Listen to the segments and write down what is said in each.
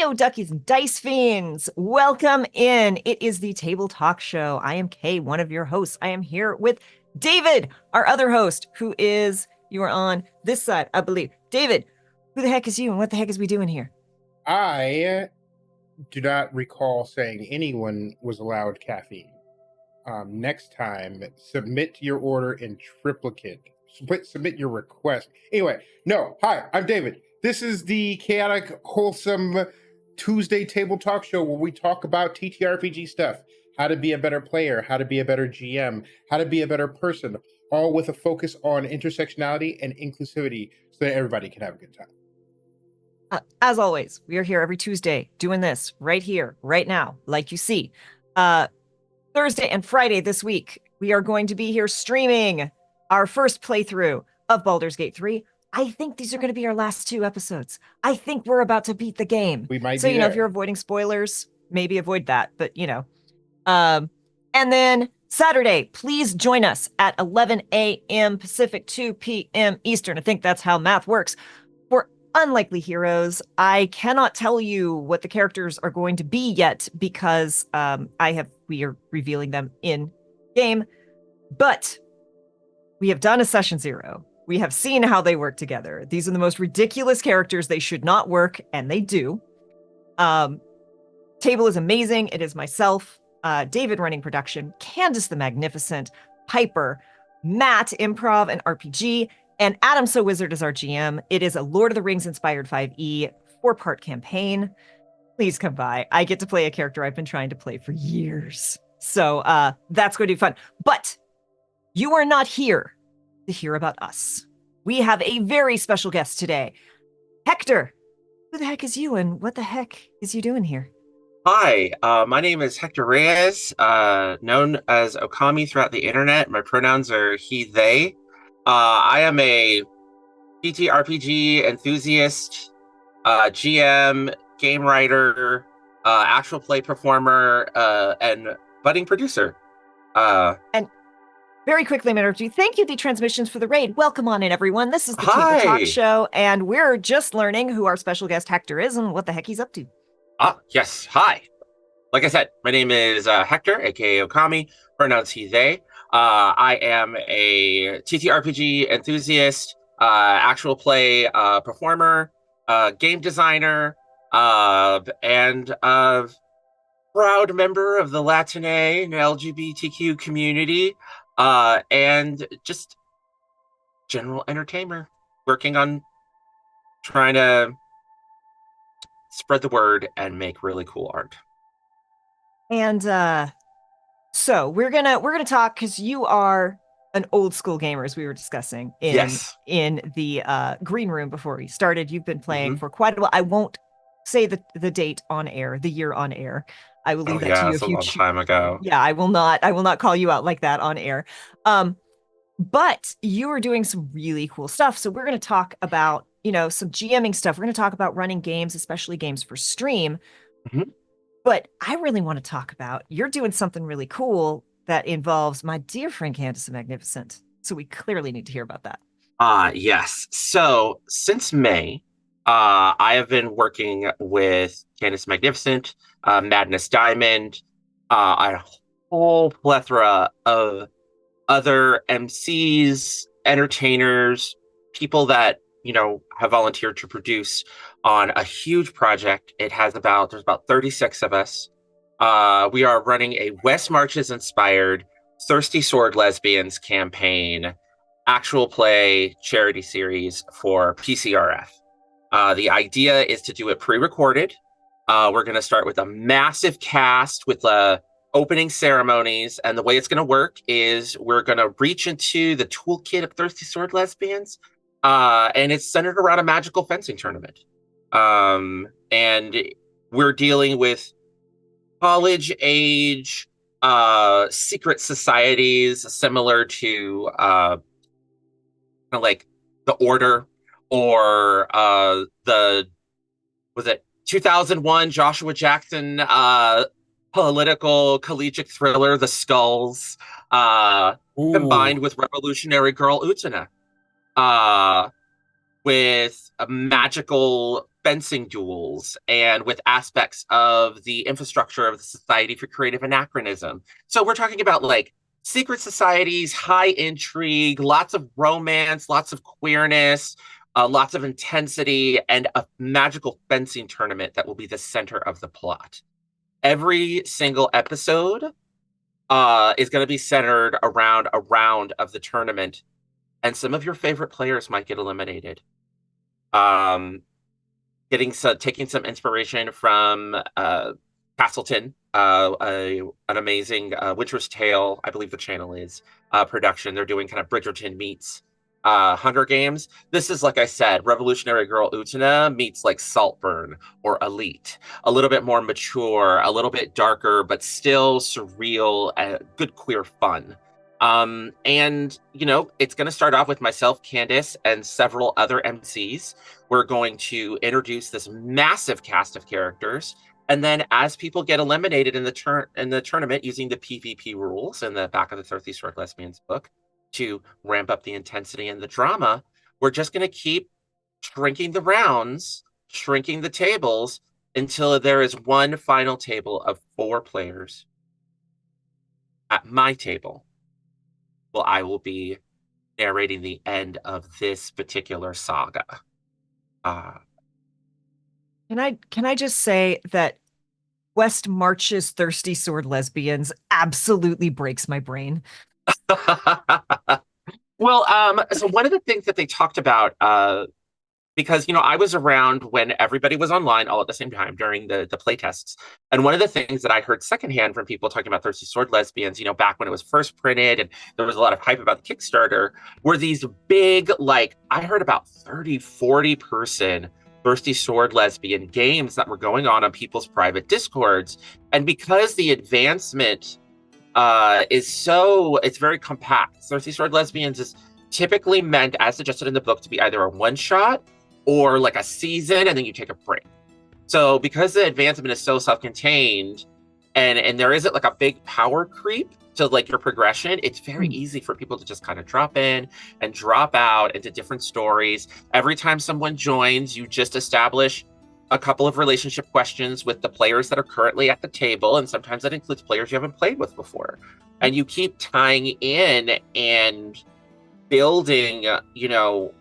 Heyo, duckies and dice fiends. Welcome in. It is the Table Talk Show. I am Kay, one of your hosts. I am here with David, our other host, who is, you are on this side, I believe. David, who the heck is you and what the heck is we doing here? I do not recall saying anyone was allowed caffeine. Next time, submit your order in triplicate. Submit your request. Anyway, no. Hi, I'm David. This is the chaotic, wholesome Tuesday Table Talk Show where we talk about TTRPG stuff, how to be a better player, how to be a better GM, how to be a better person, all with a focus on intersectionality and inclusivity so that everybody can have a good time. As always, we are here every Tuesday doing this right here, right now, like you see. Thursday and Friday this week, we are going to be here streaming our first playthrough of Baldur's Gate 3. I think these are going to be our last two episodes. I think we're about to beat the game. We might so, be there. if you're avoiding spoilers, maybe avoid that, but and then Saturday, please join us at 11 a.m. Pacific, 2 p.m. Eastern. I think that's how math works. For Unlikely Heroes, I cannot tell you what the characters are going to be yet because we are revealing them in game, but we have done a session 0. We have seen how they work together. These are the most ridiculous characters. They should not work, and they do. Table is amazing. It is myself, David running production, Candace the Magnificent, Piper, Matt improv and RPG, and Adam So Wizard is our GM. It is a Lord of the Rings inspired 5e 4-part campaign. Please come by. I get to play a character I've been trying to play for years. So that's going to be fun. But you are not here to hear about us. We have a very special guest today. Hector, who the heck is you and what the heck is you doing here? Hi, my name is Hector Reyes, known as Okami throughout the internet. My pronouns are he, they. I am a TTRPG enthusiast, GM, game writer, actual play performer, and budding producer. And very quickly, I'm interrupt you. Thank you, the transmissions, for the raid. Welcome on in, everyone. This is the Table Talk Show, and we're just learning who our special guest Hector is and what the heck he's up to. Yes, hi. Like I said, my name is Hector, aka Okami, pronouns he, they. I am a TTRPG enthusiast, actual play performer, game designer, and a proud member of the Latin and LGBTQ community, and just general entertainer, working on trying to spread the word and make really cool art. And so we're gonna talk because you are an old school gamer, as we were discussing in the green room before we started. You've been playing for quite a while. I won't say the date on air, the year on air. I will leave that to you. It's a long time ago. Yeah, I will not call you out like that on air. But you are doing some really cool stuff. So we're going to talk about, some GMing stuff. We're going to talk about running games, especially games for stream. Mm-hmm. But I really want to talk about, you're doing something really cool that involves my dear friend Candace the Magnificent. So we clearly need to hear about that. Yes. So since May, I have been working with Candace Magnificent, Madness Diamond, a whole plethora of other MCs, entertainers, people that, have volunteered to produce on a huge project. There's about 36 of us. We are running a West Marches inspired Thirsty Sword Lesbians campaign, actual play charity series for PCRF. The idea is to do it pre-recorded. We're going to start with a massive cast with opening ceremonies, and the way it's going to work is we're going to reach into the toolkit of Thirsty Sword Lesbians, and it's centered around a magical fencing tournament. And we're dealing with college age secret societies similar to like the Order or the 2001 Joshua Jackson political collegiate thriller, The Skulls, combined with Revolutionary Girl Utena, with a magical fencing duels and with aspects of the infrastructure of the Society for Creative Anachronism. So we're talking about like secret societies, high intrigue, lots of romance, lots of queerness, lots of intensity, and a magical fencing tournament that will be the center of the plot. Every single episode is going to be centered around a round of the tournament, and some of your favorite players might get eliminated. Taking some inspiration from Castleton, an amazing Witcher's Tale, I believe the channel is, production. They're doing kind of Bridgerton meets Hunger Games. This is, like I said, Revolutionary Girl Utena meets like Saltburn or Elite. A little bit more mature, a little bit darker, but still surreal, good queer fun. And, you know, it's going to start off with myself, Candace, and several other MCs. We're going to introduce this massive cast of characters. And then as people get eliminated in the tournament using the PvP rules in the back of the Thirsty Sword Lesbians book to ramp up the intensity and the drama, we're just going to keep shrinking the rounds, shrinking the tables until there is one final table of 4 players at my table. Well, I will be narrating the end of this particular saga. Can I just say that West March's Thirsty Sword Lesbians absolutely breaks my brain. Well, so one of the things that they talked about, because, you know, I was around when everybody was online all at the same time during the play tests. And one of the things that I heard secondhand from people talking about Thirsty Sword Lesbians, you know, back when it was first printed and there was a lot of hype about the Kickstarter, were these big, like, I heard about 30, 40 person Thirsty Sword Lesbian games that were going on people's private Discords. And because the advancement it's very compact. Thirsty Sword Lesbians is typically meant, as suggested in the book, to be either a one-shot or like a season, and then you take a break. So because the advancement is so self-contained, and there isn't like a big power creep to like your progression, it's very easy for people to just kind of drop in and drop out into different stories. Every time someone joins, you just establish a couple of relationship questions with the players that are currently at the table, and sometimes that includes players you haven't played with before. And you keep tying in and building, you know,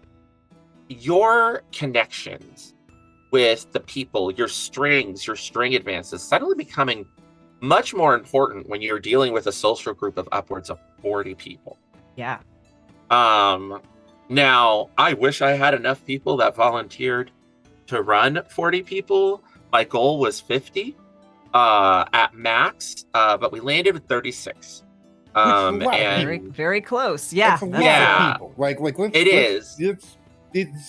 your connections with the people, your string advances, suddenly becoming much more important when you're dealing with a social group of upwards of 40 people. Yeah. Now, I wish I had enough people that volunteered to run 40 people. My goal was 50 at max, but we landed with 36. And very, very close. Yeah. That's a lot of people. Like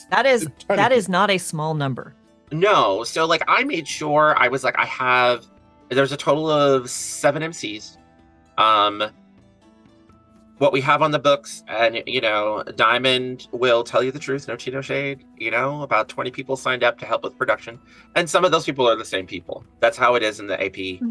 that is not a small number. No, so like I made sure I was like, there's a total of 7 MCs. What we have on the books, and you know, Diamond will tell you the truth, no tea, no shade. You know, about 20 people signed up to help with production, and some of those people are the same people. That's how it is in the AP.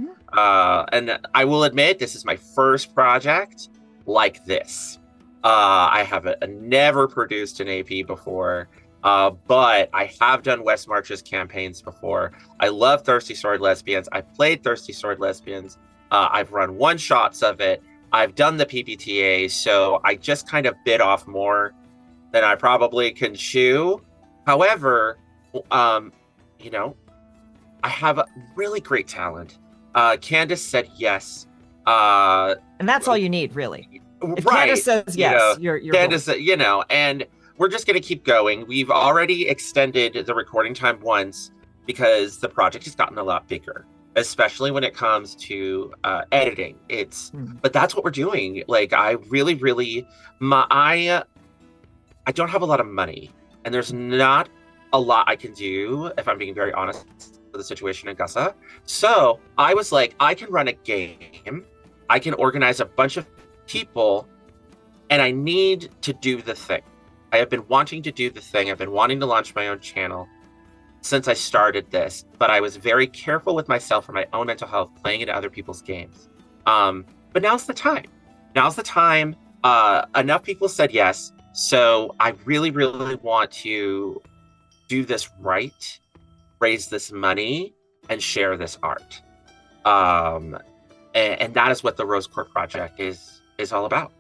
And I will admit, this is my first project like this. I have never produced an AP before, but I have done West March's campaigns before. I love Thirsty Sword Lesbians. I played Thirsty Sword Lesbians. I've run one-shots of it. I've done the PPTA, so I just kind of bit off more than I probably can chew. However, you know, I have a really great talent. Candace said yes. And that's all you need, really. If Right. Candace says yes, you're Candace, you know, and we're just going to keep going. We've already extended the recording time once because the project has gotten a lot bigger, especially when it comes to editing. But that's what we're doing. Like, I really, really, I don't have a lot of money, and there's not a lot I can do, if I'm being very honest, with the situation in Gussa. So I was like, I can run a game, I can organize a bunch of people, and I need to do the thing. I have been wanting to do the thing. I've been wanting to launch my own channel since I started this, but I was very careful with myself for my own mental health playing into other people's games. But now's the time. Now's the time. Enough people said yes. So I really, really want to do this right. raise this money and share this art. And that is what the Rose Court Project is all about.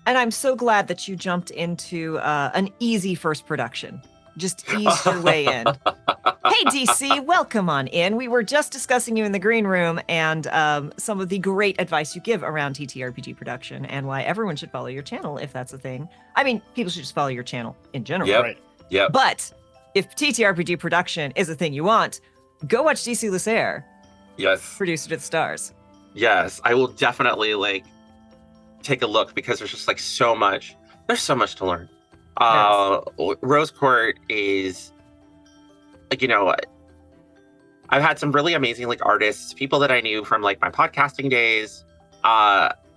And I'm so glad that you jumped into an easy first production. Just eased your way in. Hey, DC, welcome on in. We were just discussing you in the green room and some of the great advice you give around TTRPG production and why everyone should follow your channel if that's a thing. I mean, people should just follow your channel in general. Yep. Right. Yep. But if TTRPG production is a thing you want, go watch DC Lucer, Yes. Producer to the Stars. Yes. I will definitely like take a look because there's just like so much. There's so much to learn. Rose Court is, like, you know, I've had some really amazing like artists, people that I knew from like my podcasting days,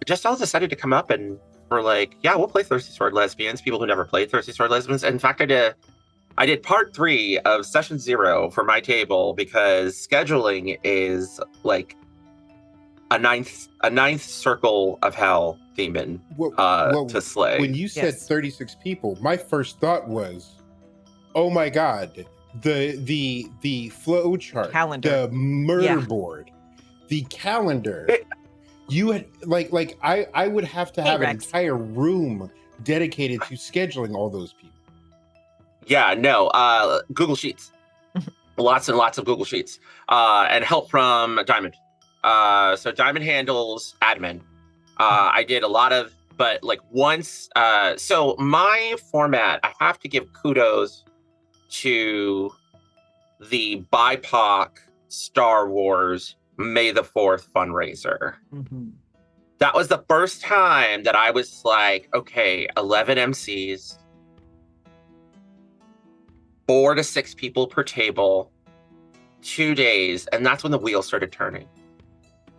just all decided to come up and were like, yeah, we'll play Thirsty Sword Lesbians. People who never played Thirsty Sword Lesbians. In fact, I did part 3 of session 0 for my table because scheduling is like a ninth circle of hell demon to slay. When you said 36 people, my first thought was, oh my God, the flow chart, Calendar. the murder board, the calendar. You had like I would have to have an entire room dedicated to scheduling all those people. Yeah, no, Google Sheets. Lots and lots of Google Sheets. And help from Diamond. So Diamond handles admin. I did a lot of, but like once, so my format, I have to give kudos to the BIPOC Star Wars May the 4th fundraiser. Mm-hmm. That was the first time that I was like, okay, 11 MCs, 4 to 6 people per table, 2 days. And that's when the wheels started turning.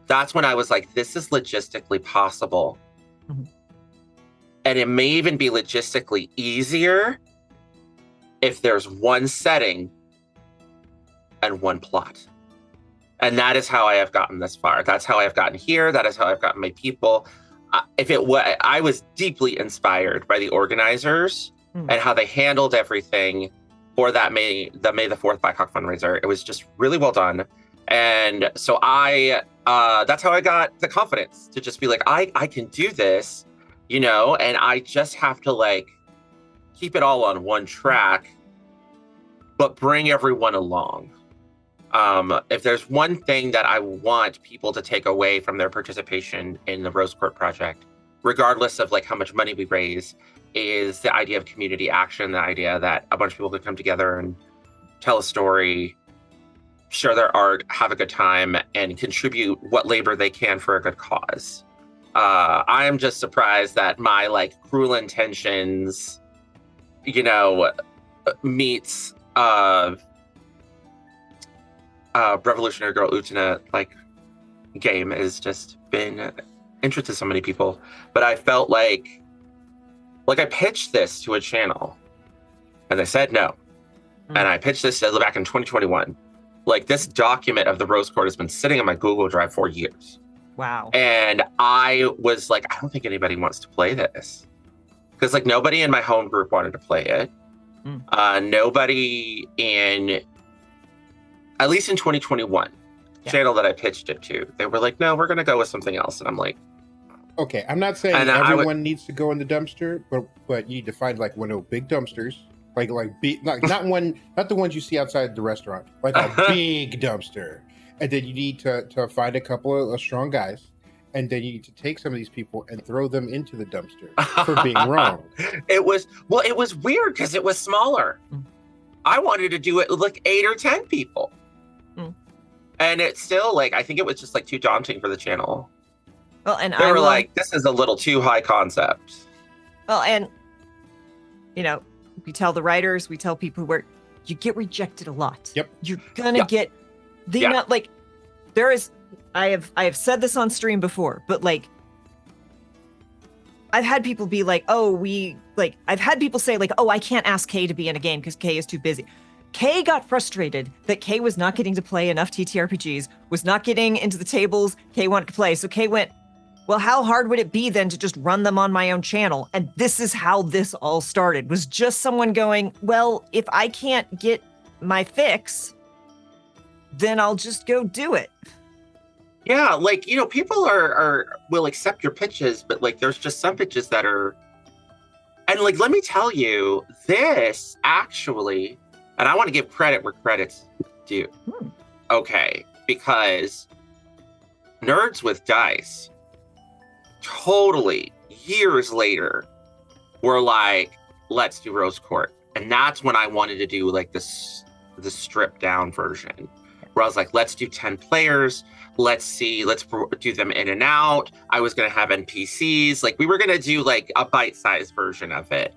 That's when I was like, this is logistically possible. Mm-hmm. And it may even be logistically easier if there's one setting and one plot. And that is how I have gotten this far. That's how I have gotten here. That is how I've gotten my people. I was deeply inspired by the organizers and how they handled everything for that May the 4th BIPOC fundraiser. It was just really well done. And so that's how I got the confidence to just be like, I can do this, you know, and I just have to like keep it all on one track, but bring everyone along. If there's one thing that I want people to take away from their participation in the Rose Court Project, regardless of like how much money we raise, is the idea of community action, the idea that a bunch of people could come together and tell a story, share their art, have a good time, and contribute what labor they can for a good cause. I am just surprised that my like cruel intentions, you know, meets Revolutionary Girl Utena like game has just been interesting to so many people. But I felt like I pitched this to a channel and they said no. And I pitched this back in 2021. Like, this document of the Rose Court has been sitting on my Google Drive for years. Wow. And I was like, I don't think anybody wants to play this. Because like nobody in my home group wanted to play it. Nobody in, at least in 2021, channel that I pitched it to, they were like, no, we're going to go with something else. And I'm like, okay, I'm not saying everyone needs to go in the dumpster, but you need to find like one of those big dumpsters. Not the ones you see outside the restaurant, like a big dumpster. And then you need to find a couple of strong guys, and then you need to take some of these people and throw them into the dumpster for being wrong. It was weird because it was smaller. I wanted to do it with like 8 or 10 people. And it's still like, I think it was just like too daunting for the channel. Well, and they were like, this is a little too high concept. Well, and you know, we tell the writers, we tell people where you get rejected a lot. Yep. You're gonna get the amount, like, there is, I have said this on stream before, but like, I've had people be like, I've had people say like, oh, I can't ask Kay to be in a game because Kay is too busy. Kay got frustrated that Kay was not getting to play enough TTRPGs, was not getting into the tables Kay wanted to play. So Kay went, well, how hard would it be then to just run them on my own channel? And this is how this all started, was just someone going, well, if I can't get my fix, then I'll just go do it. Yeah, like, people will accept your pitches, but like there's just some pitches that are, and like, let me tell you, this actually, and I want to give credit where credit's due. Okay, because Nerds with Dice totally years later were like, let's do Rose Court. And that's when I wanted to do like the stripped down version, where I was like, let's do 10 players. Let's do them in and out. I was going to have NPCs. Like, we were going to do like a bite-sized version of it.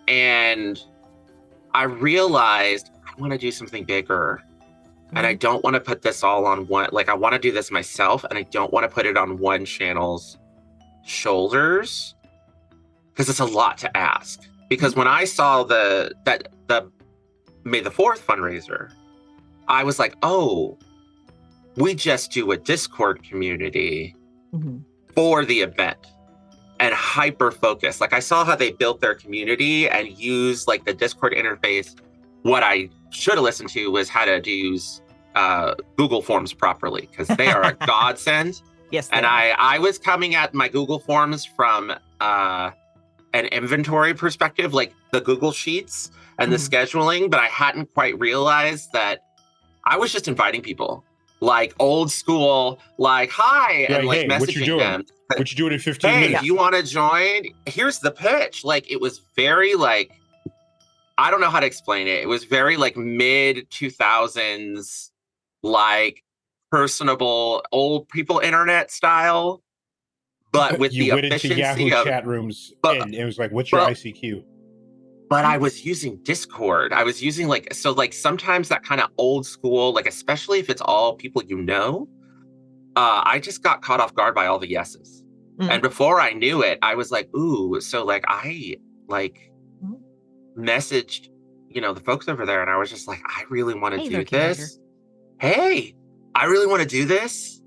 And I realized I want to do something bigger. And I don't want to put this all on one. Like, I want to do this myself, and I don't want to put it on one channel's shoulders, because it's a lot to ask. Because when I saw the May the 4th fundraiser, I was like, oh, we just do a Discord community for the event and hyper focus. Like, I saw how they built their community and used like the Discord interface. What I should have listened to was how to use Google Forms properly, because they are a godsend. Yes. And I was coming at my Google Forms from an inventory perspective, like the Google Sheets and the scheduling, but I hadn't quite realized that I was just inviting people, like old school, like, hi, and like, hey, messaging what you doing? them. What you doing in 15 Hey, minutes? do you want to join? Here's the pitch. Like, it was very like, I don't know how to explain it. It was very like mid 2000s, like personable old people internet style, but with you the went into efficiency Yahoo of chat rooms and it was like, what's your but- ICQ? But I was using Discord. I was using like sometimes that kind of old school, like, especially if it's all people I just got caught off guard by all the yeses. And before I knew it, I was like, ooh, so like I like messaged, the folks over there, and I was just like, I really want to do this. Hey, I really want to do this.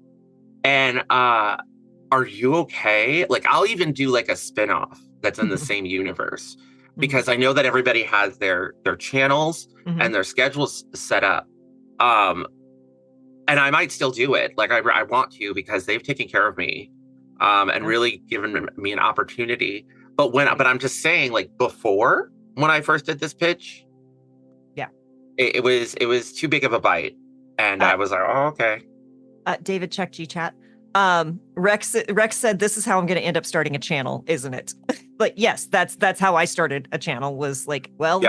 And are you okay? Like, I'll even do like a spinoff that's in the same universe, because I know that everybody has their channels and their schedules set up. And I might still do it. Like, I want to, because they've taken care of me and really given me an opportunity. But I'm just saying, like, before, when I first did this pitch, it was too big of a bite. And I was like, oh, okay. David, check G-chat. Rex said, this is how I'm going to end up starting a channel, isn't it? Like, yes, that's how I started a channel, was like, well,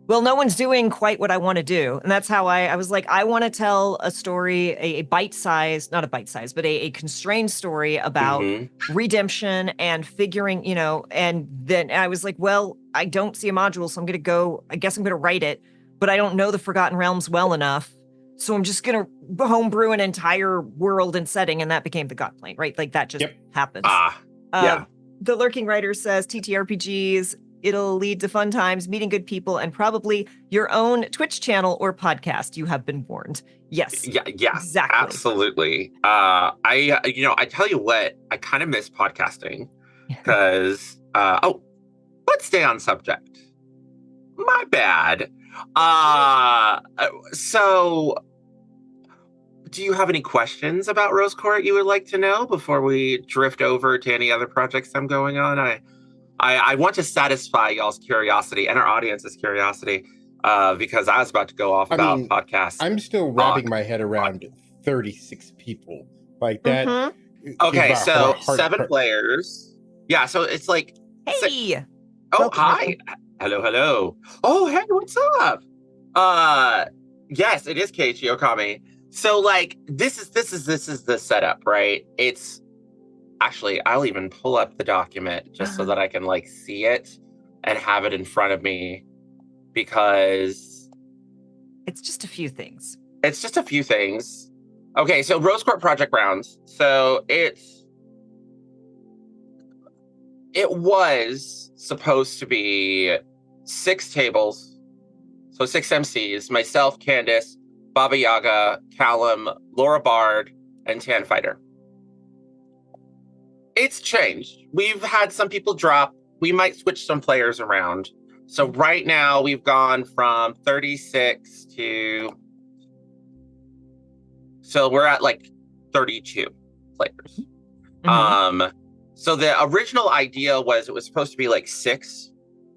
no one's doing quite what I want to do. And that's how I was like, I want to tell a story, a bite-sized, not a bite-sized, but a constrained story about redemption and figuring, and then I was like, well, I don't see a module, so I guess I'm going to write it, but I don't know the Forgotten Realms well enough. So I'm just going to homebrew an entire world and setting, and that became the God Plane, right? Like, that just happens. The Lurking Writer says, TTRPGs, it'll lead to fun times, meeting good people, and probably your own Twitch channel or podcast. You have been warned. Yes. Yeah, exactly. Absolutely. I tell you what, I kind of miss podcasting, because, let's stay on subject. My bad. So do you have any questions about Rose Court you would like to know before we drift over to any other projects I'm going on? I want to satisfy y'all's curiosity and our audience's curiosity, because I was about to go off about podcasts. I'm still wrapping my head around 36 people like that. Okay, so 7 players. Yeah, so it's like, hey. Welcome. Hi. Hello. Oh, hey, what's up? Yes, it is Keiichi Okami. So like, this is the setup, right? It's actually, I'll even pull up the document just so that I can like see it and have it in front of me, because it's just a few things. Okay, so Rose Court Project Rounds. So it was supposed to be 6 tables, so 6 MCs, myself, Candace, Baba Yaga, Callum, Laura Bard, and Tan Fighter. It's changed. We've had some people drop. We might switch some players around. So right now we've gone from 36 to, so we're at like 32 players. So the original idea was it was supposed to be like 6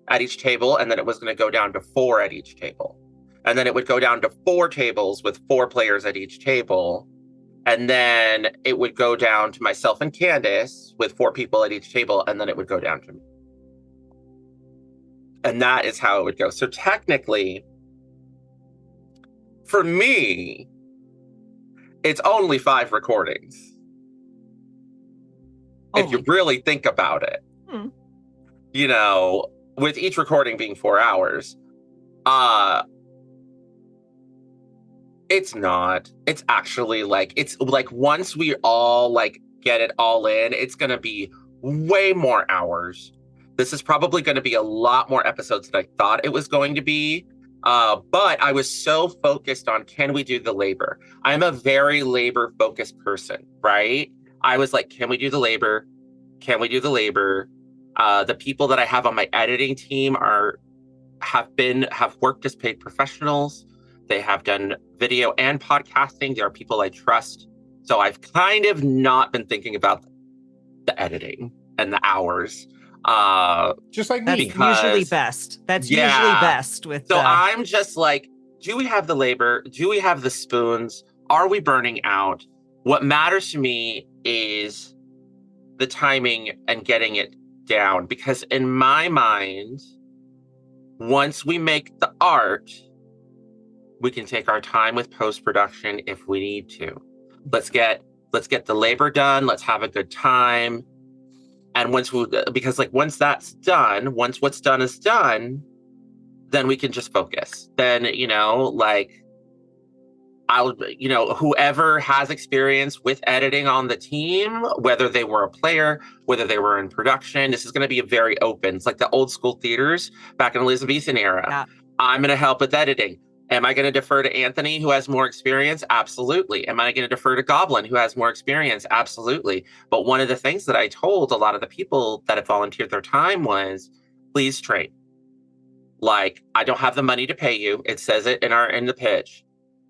at each table, and then it was going to go down to 4 at each table. And then it would go down to 4 tables with 4 players at each table. And then it would go down to myself and Candace with 4 people at each table, and then it would go down to me. And that is how it would go. So technically, for me, it's only 5 recordings. If you really think about it. You know, with each recording being 4 hours. It's not. It's actually like, it's like once we all like get it all in, it's going to be way more hours. This is probably going to be a lot more episodes than I thought it was going to be. But I was so focused on, can we do the labor? I'm a very labor focused person, right? I was like, can we do the labor? Can we do the labor? The people that I have on my editing team have worked as paid professionals. They have done video and podcasting. They are people I trust. So I've kind of not been thinking about the editing and the hours. Just like That's me. usually best. That's usually best with. So I'm just like, do we have the labor? Do we have the spoons? Are we burning out? What matters to me is the timing and getting it down. Because in my mind, once we make the art, we can take our time with post-production if we need to. Let's get the labor done. Let's have a good time. And once that's done, once what's done is done, then we can just focus. Then, you know, like whoever has experience with editing on the team, whether they were a player, whether they were in production, this is going to be a very open. It's like the old school theaters back in Elizabethan era. Yeah. I'm going to help with editing. Am I going to defer to Anthony, who has more experience? Absolutely. Am I going to defer to Goblin, who has more experience? Absolutely. But one of the things that I told a lot of the people that have volunteered their time was, please train. Like, I don't have the money to pay you. It says it in the pitch.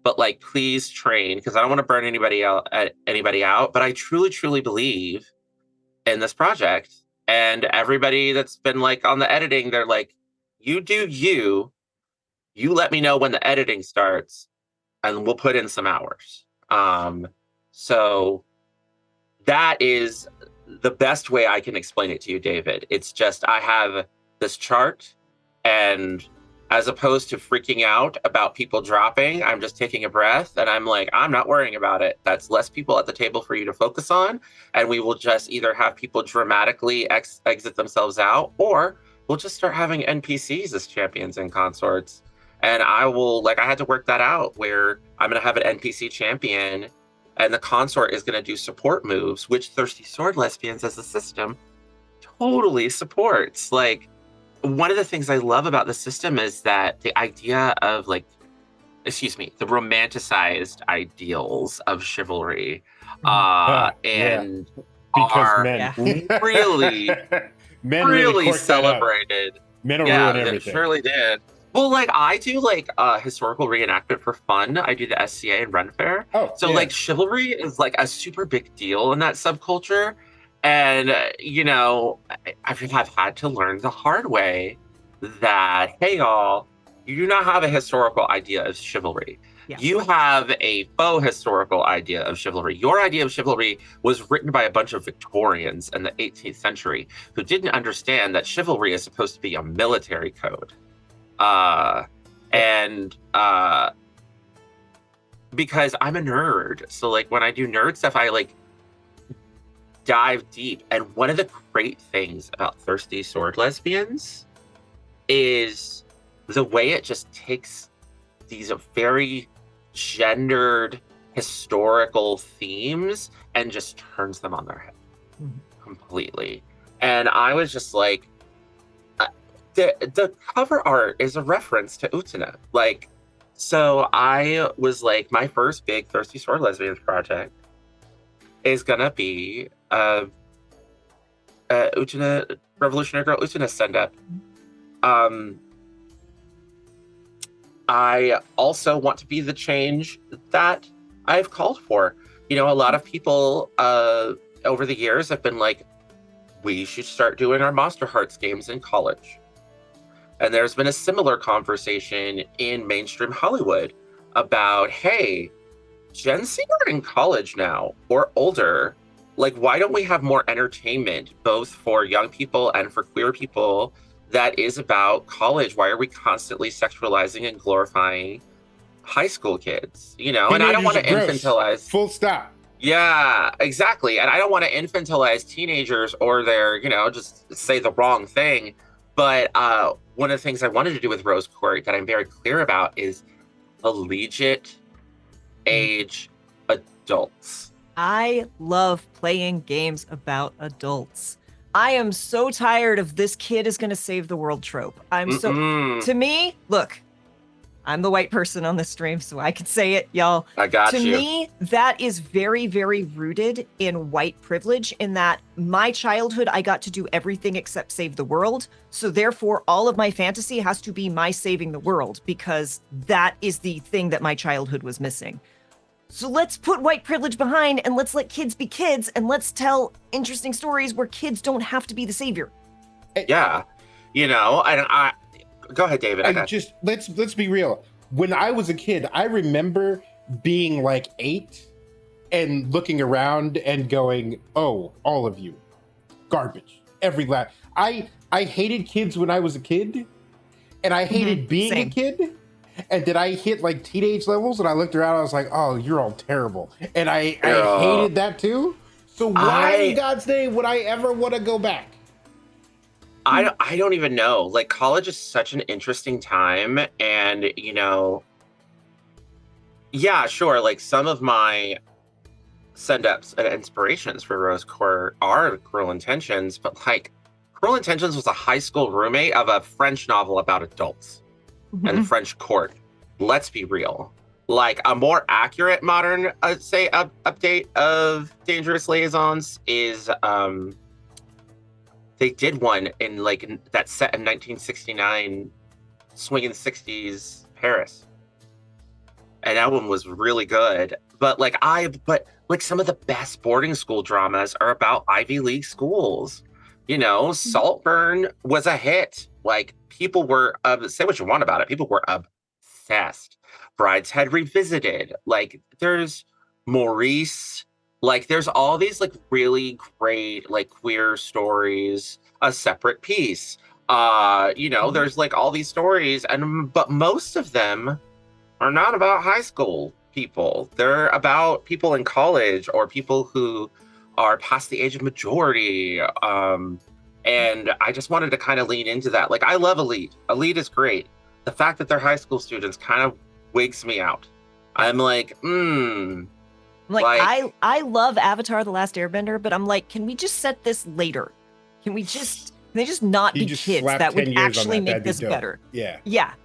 But like, please train, because I don't want to burn anybody out. But I truly, truly believe in this project. And everybody that's been like on the editing, they're like, you do you. You let me know when the editing starts, and we'll put in some hours. So that is the best way I can explain it to you, David. It's just, I have this chart, and as opposed to freaking out about people dropping, I'm just taking a breath, and I'm like, I'm not worrying about it. That's less people at the table for you to focus on, and we will just either have people dramatically exit themselves out, or we'll just start having NPCs as champions and consorts. And I had to work that out, where I'm going to have an NPC champion, and the consort is going to do support moves, which Thirsty Sword Lesbians as a system totally supports. Like, one of the things I love about the system is that the idea of the romanticized ideals of chivalry and because men really, men really celebrated. Men will ruin everything. They surely did. Well, like, I do like historical reenactment for fun. I do the SCA and Ren Fair. Like, chivalry is like a super big deal in that subculture. And, I've had to learn the hard way that, hey, y'all, you do not have a historical idea of chivalry. Yeah. You have a faux historical idea of chivalry. Your idea of chivalry was written by a bunch of Victorians in the 18th century who didn't understand that chivalry is supposed to be a military code. Because I'm a nerd. So like, when I do nerd stuff, I like dive deep. And one of the great things about Thirsty Sword Lesbians is the way it just takes these very gendered historical themes and just turns them on their head completely. And I was just like, the cover art is a reference to Utena. Like, so I was like, my first big Thirsty Sword Lesbians project is gonna be Utena, Revolutionary Girl Utena send up. I also want to be the change that I've called for. You know, a lot of people over the years have been like, we should start doing our Monster Hearts games in college. And there's been a similar conversation in mainstream Hollywood about, hey, Gen Z are in college now or older. Like, why don't we have more entertainment, both for young people and for queer people, that is about college? Why are we constantly sexualizing and glorifying high school kids? You know, and I don't want to infantilize. Full stop. Yeah, exactly. And I don't want to infantilize teenagers or their, you know, just say the wrong thing. But one of the things I wanted to do with Rose Court that I'm very clear about is collegiate age adults. I love playing games about adults. I am so tired of this kid is going to save the world trope. To me, look, I'm the white person on this stream, so I can say it, y'all. I got you. To me, that is very, very rooted in white privilege, in that my childhood, I got to do everything except save the world. So therefore, all of my fantasy has to be my saving the world, because that is the thing that my childhood was missing. So let's put white privilege behind, and let's let kids be kids, and let's tell interesting stories where kids don't have to be the savior. Yeah. You know, and I go ahead, David. Let's be real. When I was a kid, I remember being like 8 and looking around and going, "Oh, all of you, garbage." Every last. I hated kids when I was a kid, and I hated being a kid. And then I hit like teenage levels, and I looked around, and I was like, "Oh, you're all terrible," and I hated that too. So why in God's name would I ever want to go back? I don't even know. Like, college is such an interesting time, and you know, yeah, sure. Like, some of my send-ups and inspirations for Rose Court are Cruel Intentions, but like, Cruel Intentions was a high school roommate of a French novel about adults and French court. Let's be real. Like, a more accurate modern, update of Dangerous Liaisons is they did one in like that set in 1969 swinging 60s Paris, and that one was really good. But some of the best boarding school dramas are about Ivy League schools. You know, Saltburn was a hit. Like, people were say what you want about it, people were obsessed. Brideshead Revisited, like, there's Maurice. Like, there's all these like really great like queer stories, A Separate Piece. You know, there's like all these stories, but most of them are not about high school people. They're about people in college or people who are past the age of majority. And I just wanted to kind of lean into that. Like, I love Elite. Elite is great. The fact that they're high school students kind of wigs me out. I'm like, I love Avatar: The Last Airbender, but I'm like, can we just set this later? Can they just not be kids? That would actually make this better. Yeah,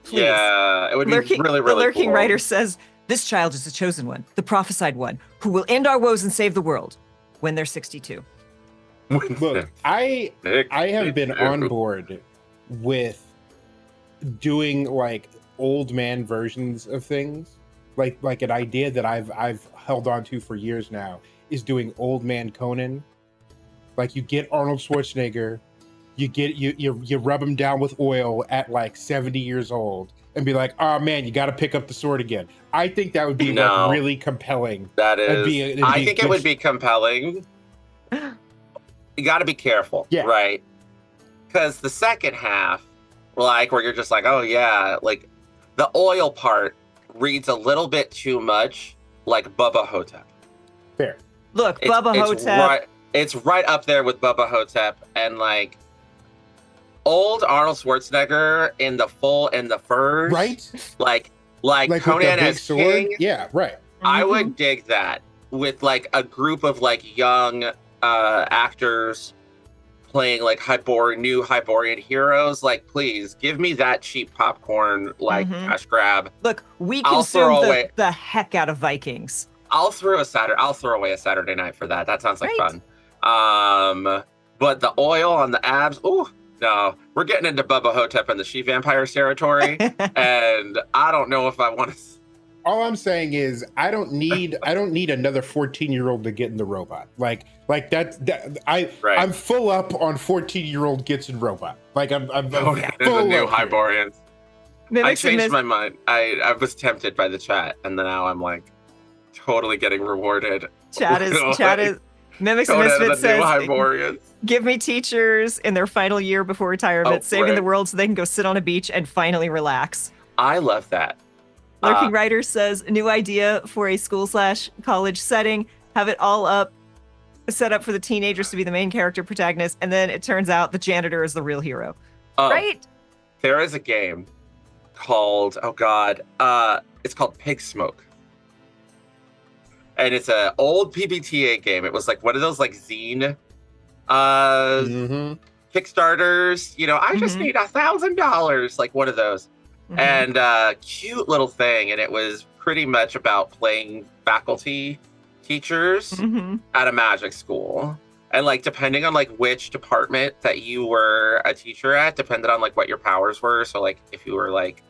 please. Yeah, it would be really, really The lurking cool. writer says, this child is the chosen one, the prophesied one, who will end our woes and save the world when they're 62. Look, I have been on board with doing like old man versions of things. Like an idea that I've held on to for years now is doing old man Conan. Like, you get Arnold Schwarzenegger, you rub him down with oil at like 70 years old and be like, "Oh man, you got to pick up the sword again." I think that would be like really compelling. That is, I think it would be compelling. You got to be careful, right? Because the second half, like, where you're just like, oh yeah, like the oil part reads a little bit too much like Bubba Hotep. Fair. Look, Bubba Hotep. It's right up there with Bubba Hotep, and like old Arnold Schwarzenegger in the furs, right? Like Conan as sword. king. Yeah, right. I would dig that with like a group of like young actors playing like new Hyborian heroes. Like, please give me that cheap popcorn, like cash grab. Look, we consume the heck out of Vikings. I'll throw away a Saturday night for that. That sounds like fun. But the oil on the abs, ooh, No, we're getting into Bubba Hotep and the She Vampires territory, and I don't know if I want to. All I'm saying is I don't need another 14-year-old to get in the robot. Like I'm full up on 14-year-old gets in robot. Like I'm full the new up here. Hyborians. I changed my mind. I was tempted by the chat, and then now I'm like totally getting rewarded. Chat is Mimics and Misfits says, give me teachers in their final year before retirement, saving the world so they can go sit on a beach and finally relax. I love that. Lurking Writer says, new idea for a school/college setting. Have it all set up for the teenagers to be the main character protagonist, and then it turns out the janitor is the real hero. Right? There is a game called, it's called Pig Smoke. And it's an old PBTA game. It was like one of those like zine Kickstarters. You know, I just need $1,000, like one of those. And cute little thing. And it was pretty much about playing faculty teachers at a magic school. And like depending on like which department that you were a teacher at, depended on like what your powers were. So like if you were like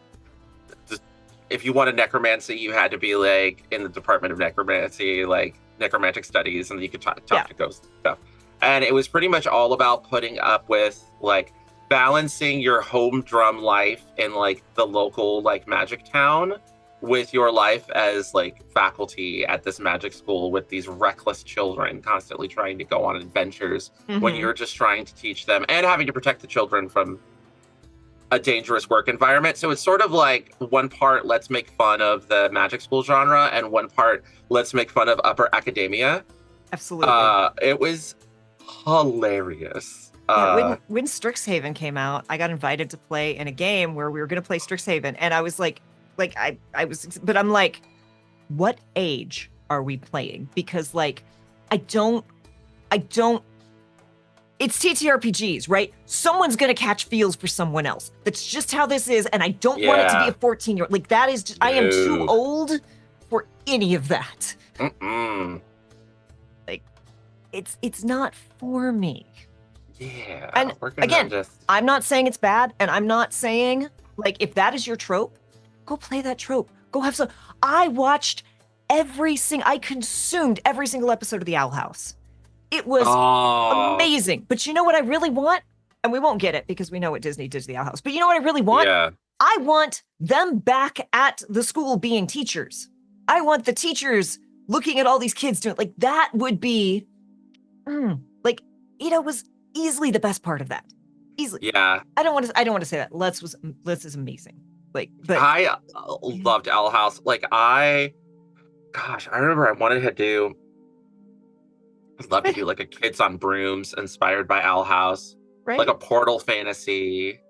if you wanted necromancy, you had to be like in the Department of Necromancy, like necromantic studies, and you could talk to ghosts and stuff. And it was pretty much all about putting up with like balancing your humdrum life in like the local like magic town with your life as like faculty at this magic school with these reckless children constantly trying to go on adventures when you're just trying to teach them and having to protect the children from a dangerous work environment. So it's sort of like one part, let's make fun of the magic school genre, and one part, let's make fun of upper academia. Absolutely. It was hilarious. When Strixhaven came out, I got invited to play in a game where we were going to play Strixhaven, and I was but I'm like, what age are we playing? Because like, I don't. It's TTRPGs, right? Someone's going to catch feels for someone else. That's just how this is. And I don't want it to be a 14-year-old. Like that is just, I am too old for any of that. Like it's not for me. Yeah. And again, I'm not saying it's bad. And I'm not saying like, if that is your trope, go play that trope. Go have some. I consumed every single episode of The Owl House. It was amazing. But you know what I really want? And we won't get it because we know what Disney did to The Owl House. But you know what I really want? Yeah. I want them back at the school being teachers. I want the teachers looking at all these kids doing like that would be like Ida was easily the best part of that. Easily. Yeah. I don't want to say that. Les is amazing. Like, but I loved Owl House. Like I remember I wanted to do. I'd love to do like a Kids on Brooms inspired by Owl House, right? Like a Portal fantasy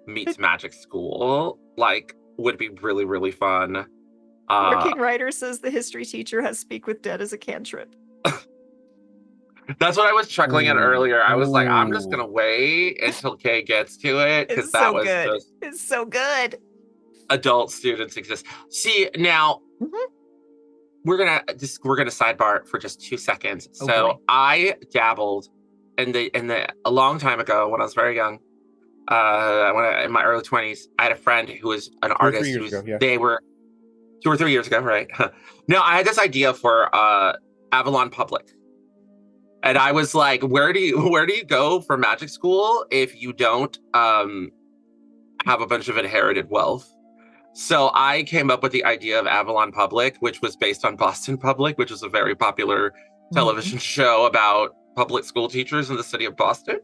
meets Magic School. Like would be really really fun. Working Writer says the history teacher has Speak with Dead as a cantrip. That's what I was chuckling at earlier. I was like, I'm just gonna wait until Kay gets to it because that was good. Just it's so good. Adult students exist. See now. We're gonna sidebar for just 2 seconds. So I dabbled in a long time ago when I was very young. In my early 20s, I had a friend who was an artist. They were 2 or 3 years ago, right? No, I had this idea for Avalon Public, and I was like, where do you go for magic school if you don't have a bunch of inherited wealth? So I came up with the idea of Avalon Public, which was based on Boston Public, which is a very popular television show about public school teachers in the city of Boston.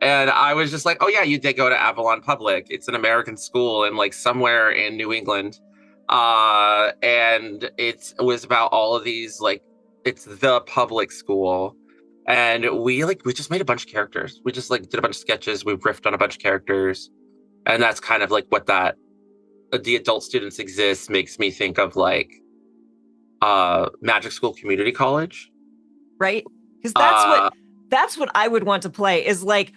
And I was just like, oh yeah, they go to Avalon Public. It's an American school in like somewhere in New England. And it was about all of these, like, it's the public school. And we just made a bunch of characters. We just like did a bunch of sketches. We riffed on a bunch of characters. And that's kind of like what that the adult students exist makes me think of like Magic School Community College, right? Because that's what I would want to play is like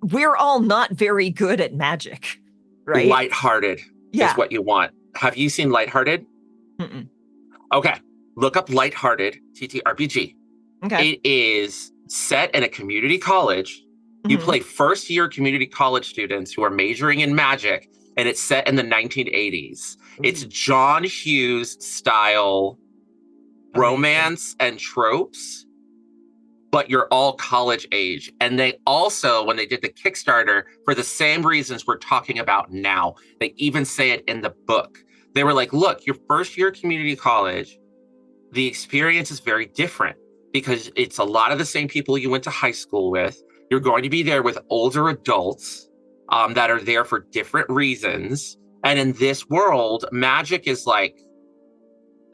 we're all not very good at magic, right? Lighthearted is what you want. Have you seen Lighthearted? Okay, look up Lighthearted TTRPG. Okay, it is set in a community college You Mhm. play first-year community college students who are majoring in magic, and it's set in the 1980s. It's Ooh, John Hughes style amazing. romance and tropes, but you're all college age. And they also, when they did the Kickstarter, for the same reasons we're talking about now, they even say it in the book. They were like, look, your first year community college, the experience is very different because it's a lot of the same people you went to high school with. You're going to be there with older adults that are there for different reasons. And in this world, magic is like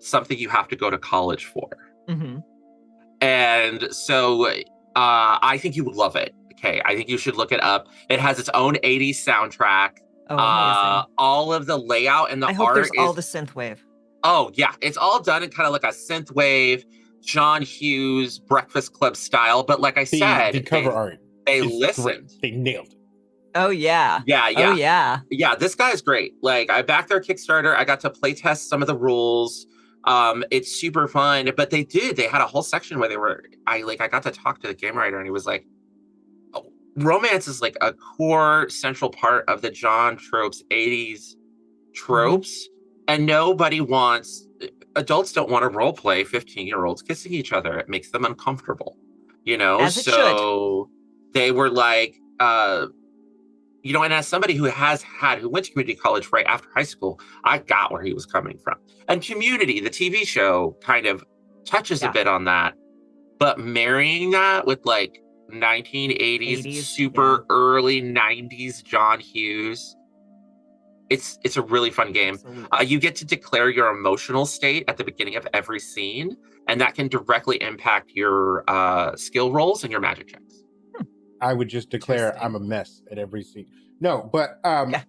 something you have to go to college for. Mhm. And so I think you would love it. Okay, I think you should look it up. It has its own 80s soundtrack. Oh, amazing. All of the layout and the I hope art there's all is the synthwave. oh yeah, it's all done in kind of like a synthwave, John Hughes Breakfast Club style. But like I The said, cover art they is great. listened. They nailed it. Oh yeah. Yeah, Oh yeah. yeah. Yeah, this guy's great. Like I backed their Kickstarter. I got to play test some of the rules. It's super fun. But they had a whole section where I got to talk to the game writer, and he was like, oh, romance is like a core central part of the John tropes 80s tropes, and nobody wants adults don't want to role play 15-year-olds kissing each other. It makes them uncomfortable, As it should. so they were like and as somebody who went to community college right after high school, I got where he was coming from. And Community, the TV show, kind of touches a Yeah. bit on that, but marrying that with like 1980s, 80s, super early 90s John Hughes, it's a really fun game. Absolutely. You get to declare your emotional state at the beginning of every scene, and that can directly impact your skill rolls and your magic checks. I would just declare Interesting. I'm a mess at every scene. No, but Yeah.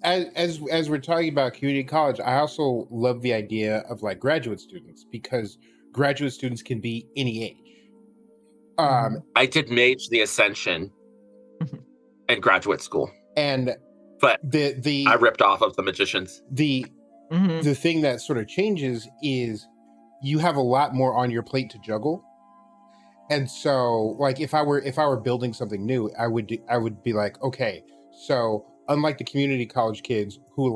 as we're talking about community college, I also love the idea of like graduate students, because graduate students can be any age. Mhm. I did Mage the Ascension Mhm. in graduate school, And but the I ripped off of the magicians. Mhm. the thing that sort of changes is you have a lot more on your plate to juggle. And so like if I were building something new, I would be like, okay, so unlike the community college kids who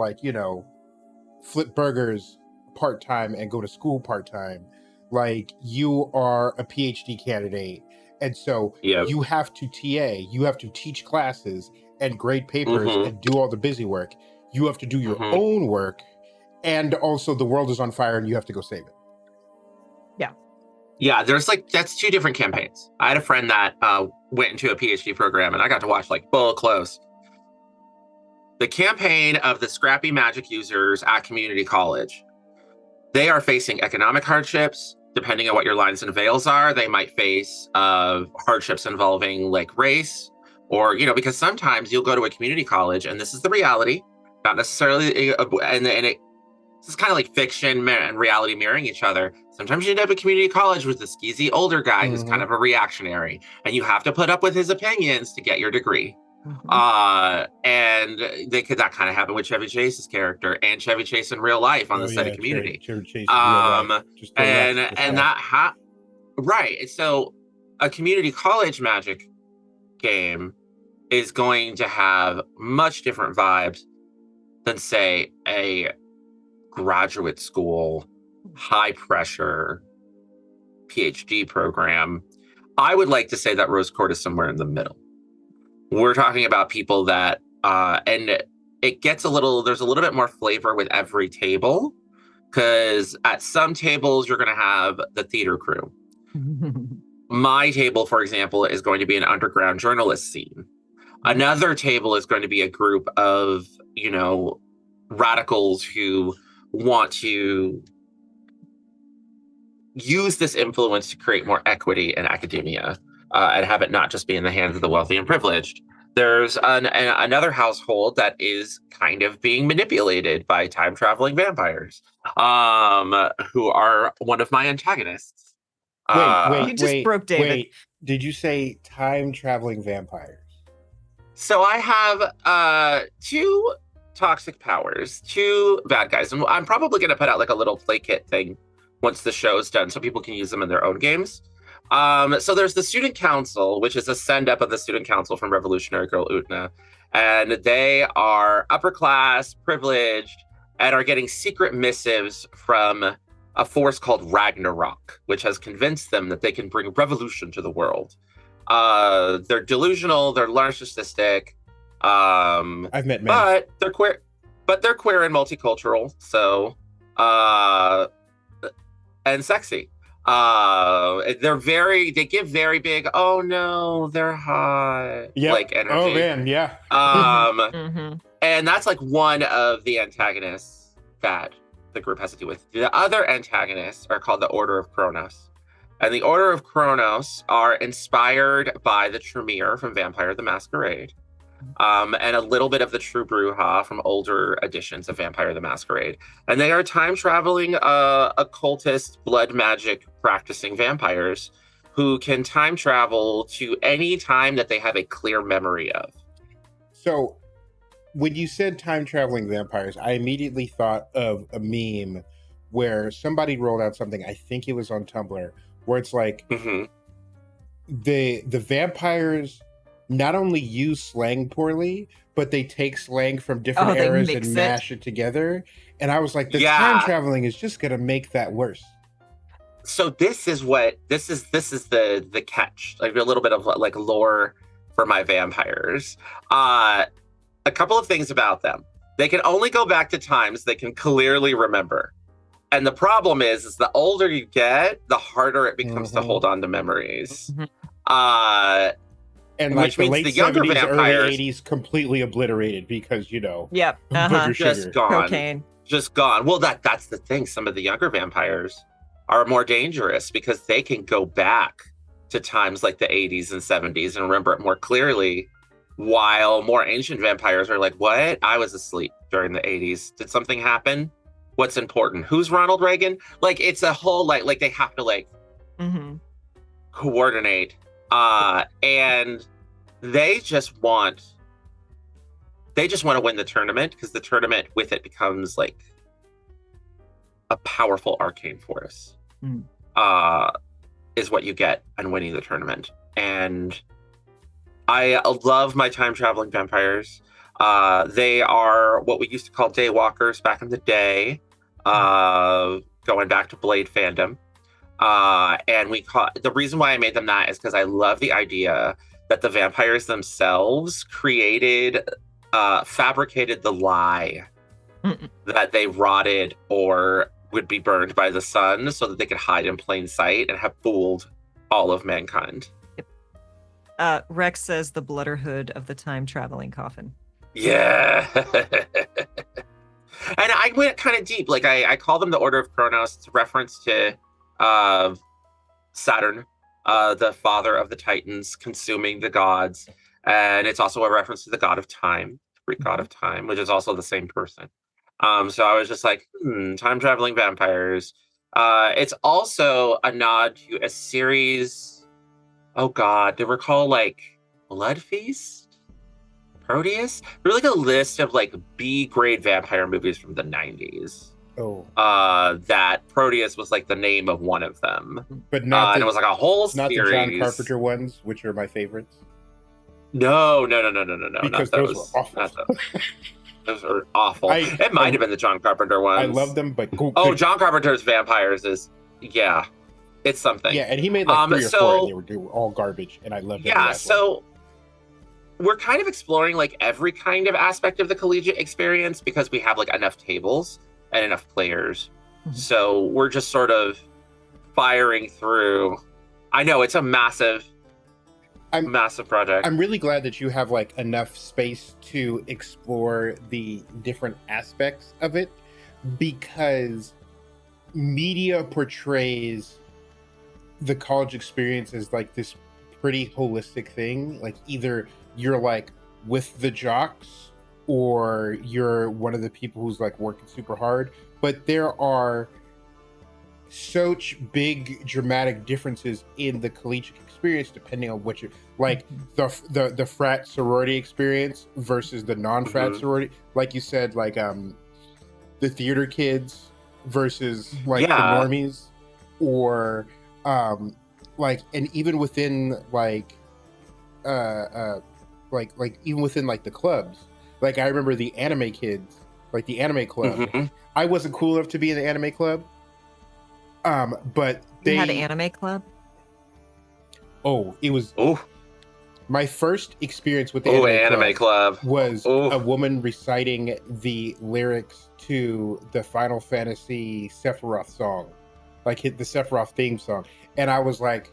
flip burgers part-time and go to school part-time, like you are a PhD candidate, and so Yeah. you have to you have to teach classes and grade papers Mhm. and do all the busy work. You have to do your Mhm. own work, and also the world is on fire and you have to go save it. Yeah, that's two different campaigns. I had a friend that went into a PhD program, and I got to watch like full close. The campaign of the scrappy magic users at community college, they are facing economic hardships. Depending on what your lines and veils are, they might face hardships involving like race, or because sometimes you'll go to a community college, and this is the reality, not necessarily, this is kind of like fiction and reality mirroring each other. Sometimes you end up at community college with a skeezy older guy who's kind of a reactionary, and you have to put up with his opinions to get your degree. Mhm. And that kind of happen with Chevy Chase's character and Chevy Chase in real life on the set of Community. Cherry Chase in real life. Just throw that to the And side. right. So a community college magic game is going to have much different vibes than, say, a graduate school, high pressure PhD program. I would like to say that Rose Court is somewhere in the middle. We're talking about people that, and it gets there's a little bit more flavor with every table, because at some tables you're going to have the theater crew. My table, for example, is going to be an underground journalist scene. Another table is going to be a group of, radicals who want to use this influence to create more equity in academia, and have it not just be in the hands of the wealthy and privileged. There's another household that is kind of being manipulated by time-traveling vampires, who are one of my antagonists. You just broke David. Wait. Did you say time-traveling vampires? So I have two toxic powers, two bad guys, and I'm probably going to put out like a little play kit thing once the show's done, so people can use them in their own games. So there's the student council, which is a send up of the student council from Revolutionary Girl Utna. And they are upper class, privileged, and are getting secret missives from a force called Ragnarok, which has convinced them that they can bring revolution to the world. They're delusional, they're narcissistic. I've met men. But they're queer. But they're queer and multicultural, so and sexy. They give very big, oh no, they're hot, like energy. Oh man, yeah. And that's like one of the antagonists that the group has to deal with. The other antagonists are called the Order of Kronos. And the Order of Kronos are inspired by the Tremere from Vampire the Masquerade. And a little bit of the True Bruja from older editions of Vampire the Masquerade. And they are time-traveling, occultist, blood magic practicing vampires who can time travel to any time that they have a clear memory of. So, when you said time-traveling vampires, I immediately thought of a meme where somebody rolled out something, I think it was on Tumblr, where it's like, the vampires not only use slang poorly, but they take slang from different eras and mash it together. And I was like, the time traveling is just gonna make that worse. So this is the catch, like a little bit of like lore for my vampires. A couple of things about them. They can only go back to times they can clearly remember. And the problem is the older you get, the harder it becomes to hold on to memories. And like the late 70s, early 80s completely obliterated because, booger just sugar. gone. Cocaine. Just gone. Well, that's the thing. Some of the younger vampires are more dangerous because they can go back to times like the 80s and 70s and remember it more clearly, while more ancient vampires are like, what? I was asleep during the 80s. Did something happen? What's important? Who's Ronald Reagan? Like, it's a whole, like they have to, coordinate. And they just want to win the tournament because the tournament with it becomes like a powerful arcane force. Is what you get on winning the tournament. And I love my time traveling vampires. They are what we used to call daywalkers back in the day, going back to Blade fandom. And the reason why I made them that is because I love the idea that the vampires themselves fabricated the lie that they rotted or would be burned by the sun so that they could hide in plain sight and have fooled all of mankind. Rex says the Blooderhood of the time-traveling coffin. Yeah. And I went kind of deep. Like, I call them the Order of Kronos. It's a reference to Saturn, the father of the Titans, consuming the gods. And it's also a reference to the god of time, the Greek god of time, which is also the same person. So I was just like, time-traveling vampires. It's also a nod to a series, oh god, they were called like Blood Feast? Proteus? There was like a list of like B-grade vampire movies from the 90s. That Proteus was like the name of one of them. But not and it was like a whole not series. the John Carpenter ones, which are my favorites. No. Because not those were awful. Not those. Those are awful. It might have been the John Carpenter ones. I love them, but John Carpenter's vampires is it's something. Yeah, and he made like 3 or 4, and they were all garbage, and I loved them. Yeah, so we're kind of exploring like every kind of aspect of the collegiate experience because we have like enough tables and enough players. So we're just sort of firing through. I know it's a massive project. I'm really glad that you have like enough space to explore the different aspects of it, because media portrays the college experience as like this pretty holistic thing. Like either you're like with the jocks or you're one of the people who's like working super hard, but there are such big dramatic differences in the collegiate experience depending on what you're like. The frat sorority experience versus the non-frat sorority, like you said, like the theater kids versus like the normies, or and even within like even within like the clubs, like I remember the anime kids, like the anime club. Mhm. I wasn't cool enough to be in the anime club, but You they had an anime club? it was Oh, my first experience with the anime club. was Oh. a woman reciting the lyrics to the Final Fantasy Sephiroth song, like hit the Sephiroth theme song, and I was like,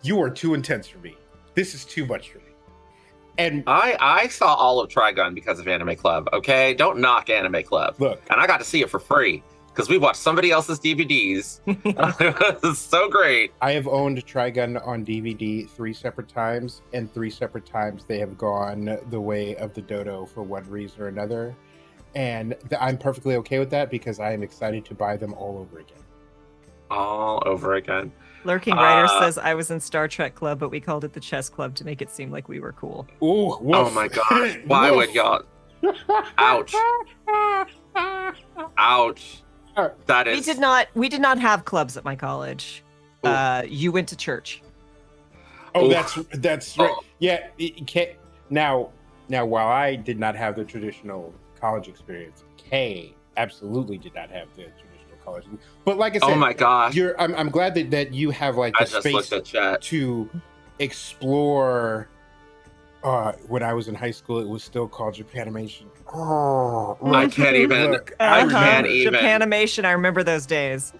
"You are too intense for me. This is too much for me." And I saw all of Trigun because of Anime Club. Okay, don't knock Anime Club. look, And I got to see it for free because we watched somebody else's DVDs. It was so great. I have owned Trigun on DVD 3 separate times, and 3 separate times they have gone the way of the dodo for one reason or another. And I'm perfectly okay with that because I am excited to buy them all over again. All over again. Lurking Writer says I was in Star Trek Club, but we called it the Chess Club to make it seem like we were cool. Ooh, Oh my gosh. Why would y'all? Ouch. Ouch. That is. We did not have clubs at my college. Ooh. You went to church. Oh, Oof. that's right. Oh. Yeah, it can't, now while I did not have the traditional college experience, Kay absolutely did not have the traditional college. But like I said, Oh my gosh. I'm glad that you have like I the just looked space at chat. to explore. When I was in high school, it was still called Japanimation. Oh, I can't even. Look, I Uh-huh. can't even. Japanimation, I remember those days.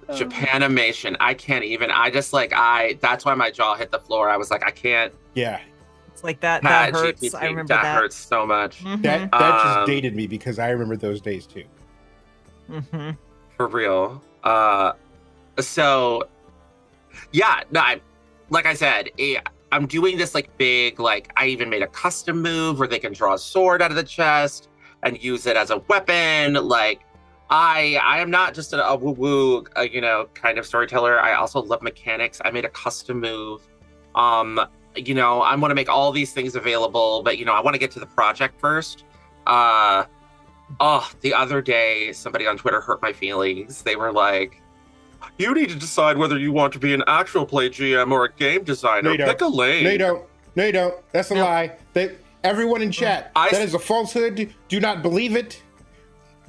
Japanimation. I can't even. I just that's why my jaw hit the floor. I was like, I can't. yeah, It's like that Pat hurts. GPT, I remember that. hurts so much. Mhm. that just Um, dated me because I remember those days too. Mhm. For real. So yeah, no, like I said, I'm doing this like big, like I even made a custom move where they can draw a sword out of the chest and use it as a weapon. Like I am not just a woo-woo, kind of storyteller. I also love mechanics. I made a custom move. I want to make all these things available, but I want to get to the project first. The other day, somebody on Twitter hurt my feelings. They were like, "You need to decide whether you want to be an actual play GM or a game designer. No, you don't. Pick a lane." No, you don't. No, you don't. That's a No. lie. Everyone in chat, that is a falsehood. Do not believe it.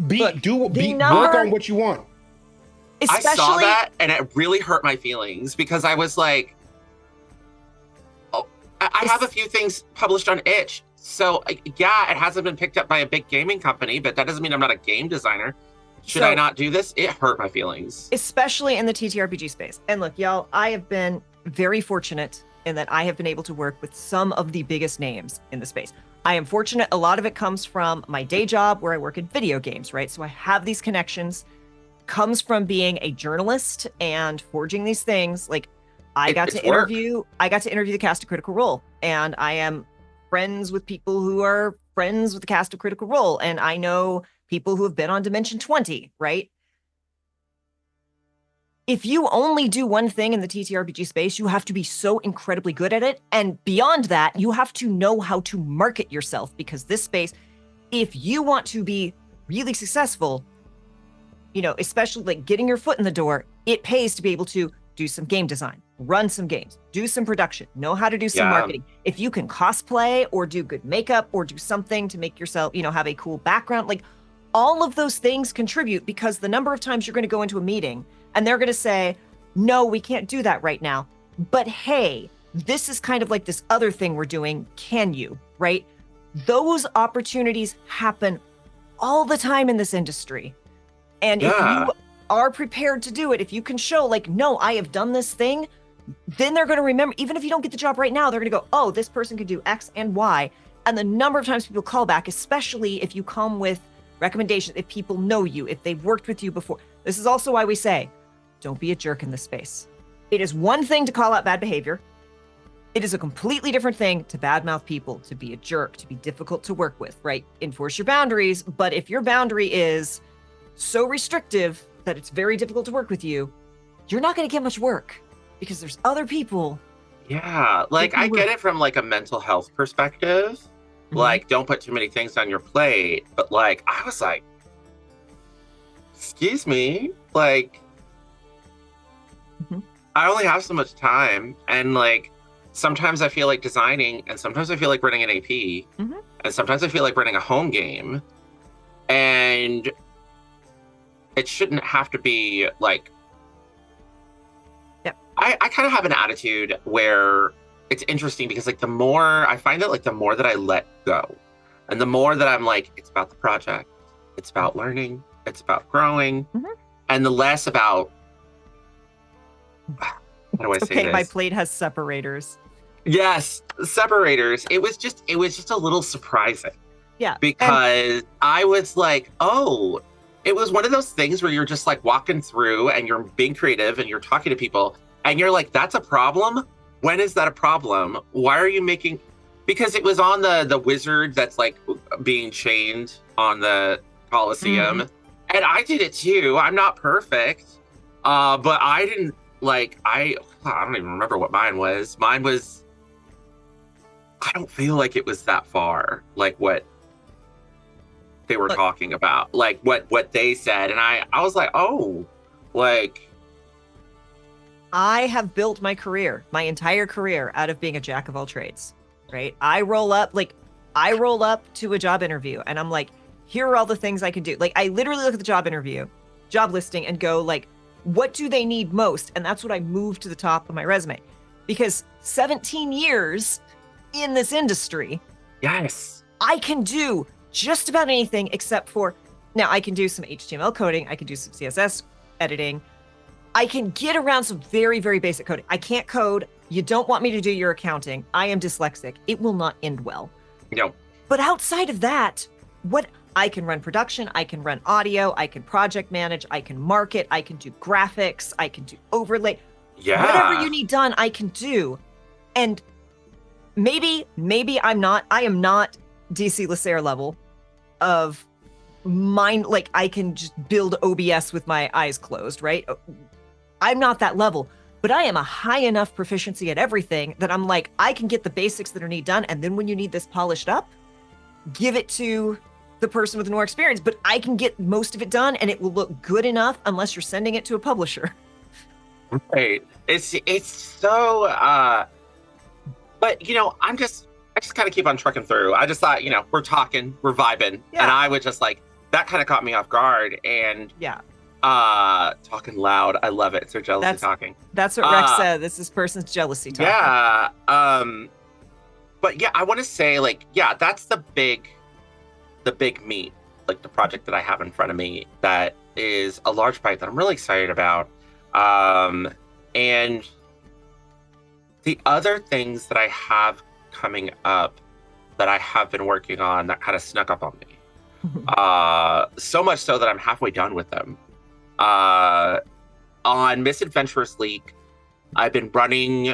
Look, Work on what you want. I saw Especially that, and it really hurt my feelings because I was like, "Oh, I have a few things published on Itch, so yeah, it hasn't been picked up by a big gaming company, but that doesn't mean I'm not a game designer. Should I not do this?" It hurt my feelings. especially in the TTRPG space. And look, y'all, I have been very fortunate in that I have been able to work with some of the biggest names in the space. I am fortunate. A lot of it comes from my day job where I work in video games, right? So I have these connections, comes from being a journalist and forging these things. Like I got to interview the cast of Critical Role, and I am friends with people who are friends with the cast of Critical Role, and I know people who have been on Dimension 20, right? If you only do one thing in the TTRPG space, you have to be so incredibly good at it. And beyond that, you have to know how to market yourself, because this space, if you want to be really successful, especially like getting your foot in the door, it pays to be able to do some game design, run some games, do some production, know how to do some marketing. If you can cosplay or do good makeup or do something to make yourself, have a cool background, like all of those things contribute, because the number of times you're going to go into a meeting and they're going to say, "No, we can't do that right now. But hey, this is kind of like this other thing we're doing. Can you?" Right? Those opportunities happen all the time in this industry. And if you are prepared to do it, if you can show like, "No, I have done this thing," then they're going to remember. Even if you don't get the job right now, they're going to go, "Oh, this person could do X and Y." And the number of times people call back, especially if you come with recommendations, if people know you, if they've worked with you before. This is also why we say, don't be a jerk in this space. It is one thing to call out bad behavior. It is a completely different thing to badmouth people, to be a jerk, to be difficult to work with, right? Enforce your boundaries. But if your boundary is so restrictive that it's very difficult to work with you, you're not going to get much work, because there's other people. Yeah, like I get it from like a mental health perspective. Mm-hmm. Like, don't put too many things on your plate. But like, I was like, excuse me, like, I only have so much time, and like sometimes I feel like designing, and sometimes I feel like running an AP, and sometimes I feel like running a home game, and it shouldn't have to be like. Yep. I kind of have an attitude where it's interesting because like the more I find that like the more that I let go, and the more that I'm like, it's about the project, it's about learning, it's about growing, and the less about. How do I say Okay, this? my plate has separators. Yes, separators. It was just a little surprising. Yeah. Because I was like, oh, it was one of those things where you're just like walking through and you're being creative and you're talking to people and you're like, that's a problem? When is that a problem? Why are you making, because it was on the wizard that's like being chained on the Colosseum. And I did it too. I'm not perfect. But I didn't like I don't even remember what mine was. Mine was, I don't feel like it was that far, like what they were talking about, like what they said. And I was like, oh, like. I have built my entire career out of being a jack of all trades, right? I roll up to a job interview and I'm like, here are all the things I can do. Like I literally look at the job listing and go like, what do they need most? And that's what I moved to the top of my resume, because 17 years in this industry, yes, I can do just about anything except for, now I can do some HTML coding, I can do some CSS editing, I can get around some very, very basic coding. I can't code. You don't want me to do your accounting. I am dyslexic. It will not end well. No. But outside of that, what I can run production, I can run audio, I can project manage, I can market, I can do graphics, I can do overlay. Yeah. Whatever you need done, I can do. And maybe I am not DC Lasser level of mind, like I can just build OBS with my eyes closed, right? I'm not that level, but I am a high enough proficiency at everything that I'm like, I can get the basics that are need done. And then when you need this polished up, give it to the person with more experience, but I can get most of it done and it will look good enough unless you're sending it to a publisher. Right. It's so, but you know, I just kind of keep on trucking through. I just thought, you know, we're talking, we're vibing. Yeah. And I was just like, that kind of caught me off guard. And yeah. Talking loud. I love it. It's their jealousy talking. That's what Rex said. This is person's jealousy talking. Yeah. But yeah, I want to say like, yeah, that's the big meat, like the project that I have in front of me that is a large project that I'm really excited about. And the other things that I have coming up that I have been working on that kind of snuck up on me. So much so that I'm halfway done with them. On Misadventurous League, I've been running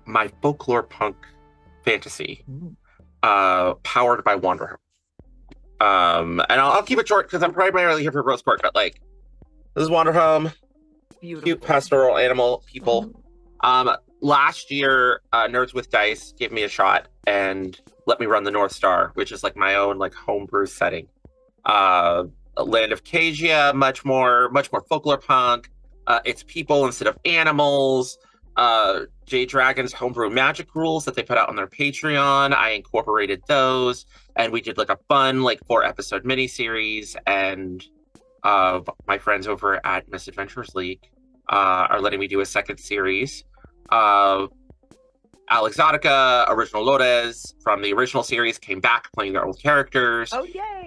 my folklore punk fantasy, powered by Wanderhome. And I'll keep it short because I'm primarily here for Rose Court, but like, this is Wanderhome. Beautiful. Cute pastoral animal people. Last year, Nerds with Dice gave me a shot and let me run the North Star, which is like my own like homebrew setting. Land of Casia, much more folklore punk. It's people instead of animals. J Dragon's homebrew magic rules that they put out on their Patreon. I incorporated those, and we did like a fun like 4-episode miniseries. And my friends over at Misadventures League are letting me do a second series. Alexotica, Original Lores from the original series came back playing their old characters. Oh, yay!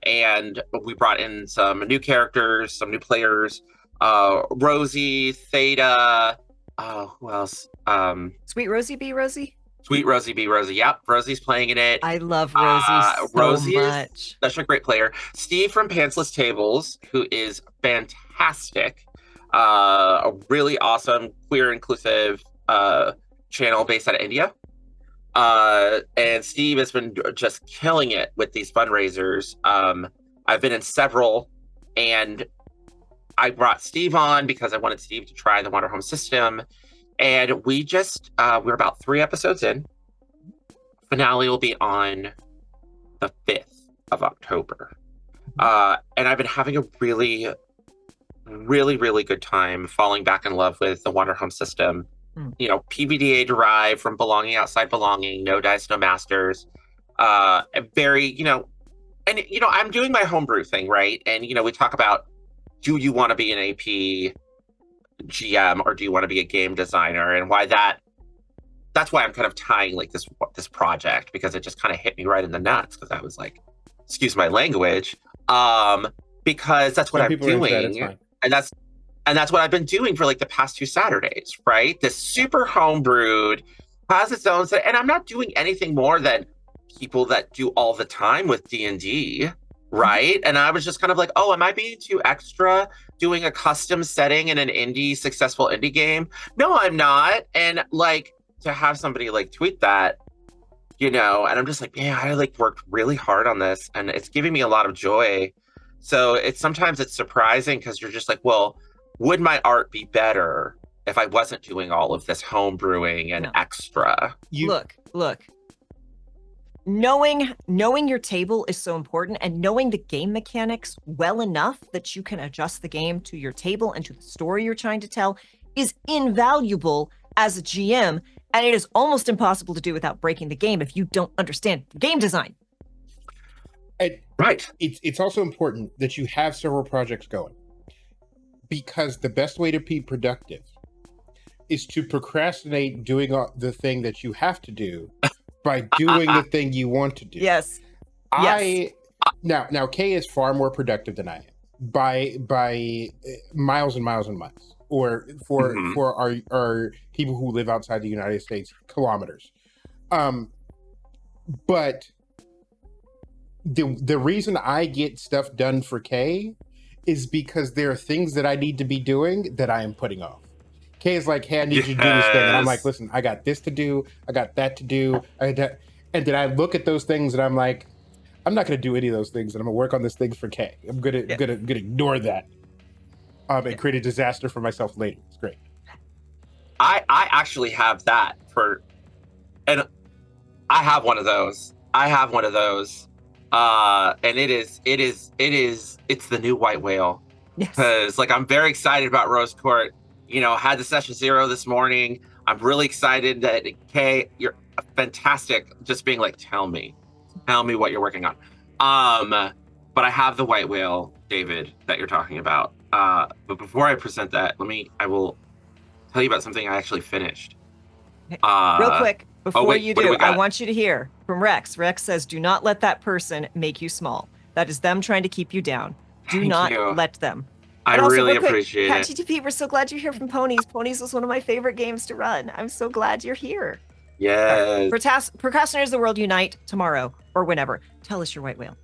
And we brought in some new characters, some new players. Rosie, Theta, who else? Sweet Rosie B. Rosie? Sweet Rosie B. Rosie. Yep, Rosie's playing in it. I love Rosie so Rosie much. Is such a great player. Steve from Pantsless Tables, who is fantastic. A really awesome, queer, inclusive channel based out of India. And Steve has been just killing it with these fundraisers. I've been in several, and I brought Steve on because I wanted Steve to try the Wanderhome system. And we just, we're about 3 episodes in. Finale will be on the 5th of October. And I've been having a really really, really good time falling back in love with the Wanderhome system. Mm. PBDA derived from belonging outside belonging, no dice, no masters. Very, and I'm doing my homebrew thing, right? And we talk about, do you want to be an AP GM or do you want to be a game designer, and why that's why I'm kind of tying like this project, because it just kind of hit me right in the nuts, because I was like, excuse my language, because that's what Some I'm people are into that, it's doing, fine. and that's what I've been doing for like the past 2 Saturdays, right? This super homebrewed, has its own set, and I'm not doing anything more than people that do all the time with D&D, right? And I was just kind of like, oh, am I being too extra doing a custom setting in an successful indie game? No, I'm not. And like, to have somebody like tweet that, and I'm just like, man, I like worked really hard on this and it's giving me a lot of joy. So sometimes it's surprising, because you're just like, well, would my art be better if I wasn't doing all of this home brewing and extra? Look. Knowing your table is so important, and knowing the game mechanics well enough that you can adjust the game to your table and to the story you're trying to tell is invaluable as a GM, and it is almost impossible to do without breaking the game if you don't understand game design. Right. It's also important that you have several projects going, because the best way to be productive is to procrastinate doing the thing that you have to do by doing the thing you want to do. Yes. Now Kay is far more productive than I am by miles and miles and miles, or for our people who live outside the United States, kilometers. But the reason I get stuff done for Kay is because there are things that I need to be doing that I am putting off. Kay is like, hey, I need you to do this thing. And I'm like, listen, I got this to do. I got that to do. And then I look at those things and I'm like, I'm not going to do any of those things. And I'm going to work on this thing for Kay. I'm going to ignore that and create a disaster for myself later. It's great. I actually have that and I have one of those. And it's the new white whale. Yes. Because like, I'm very excited about Rose Court. Had the session 0 this morning. I'm really excited that Kay, you're fantastic. Just being like, tell me what you're working on. But I have the white whale, David, that you're talking about. But before I present that, I will tell you about something I actually finished. Real quick, before you do, we got? I want you to hear from Rex. Rex says, do not let that person make you small. That is them trying to keep you down. Do not let them. I really appreciate it. TTP, we're so glad you're here from Ponies. Ponies was one of my favorite games to run. I'm so glad you're here. Yes. Procrastinators of the world unite tomorrow or whenever. Tell us your white whale.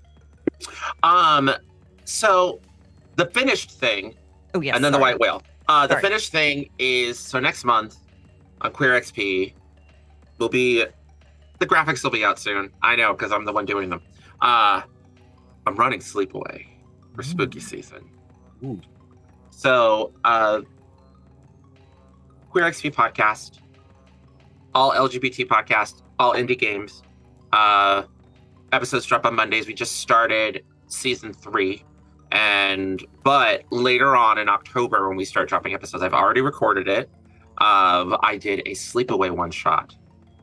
So the finished thing. Oh, yes. And then the white whale. The finished thing is, so next month on Queer XP the graphics will be out soon. I know, because I'm the one doing them. I'm running Sleepaway for spooky season. Ooh. So, Queer XP podcast, all LGBT podcast, all indie games. Episodes drop on Mondays. We just started season 3, but later on in October, when we start dropping episodes, I've already recorded it. I did a Sleepaway one shot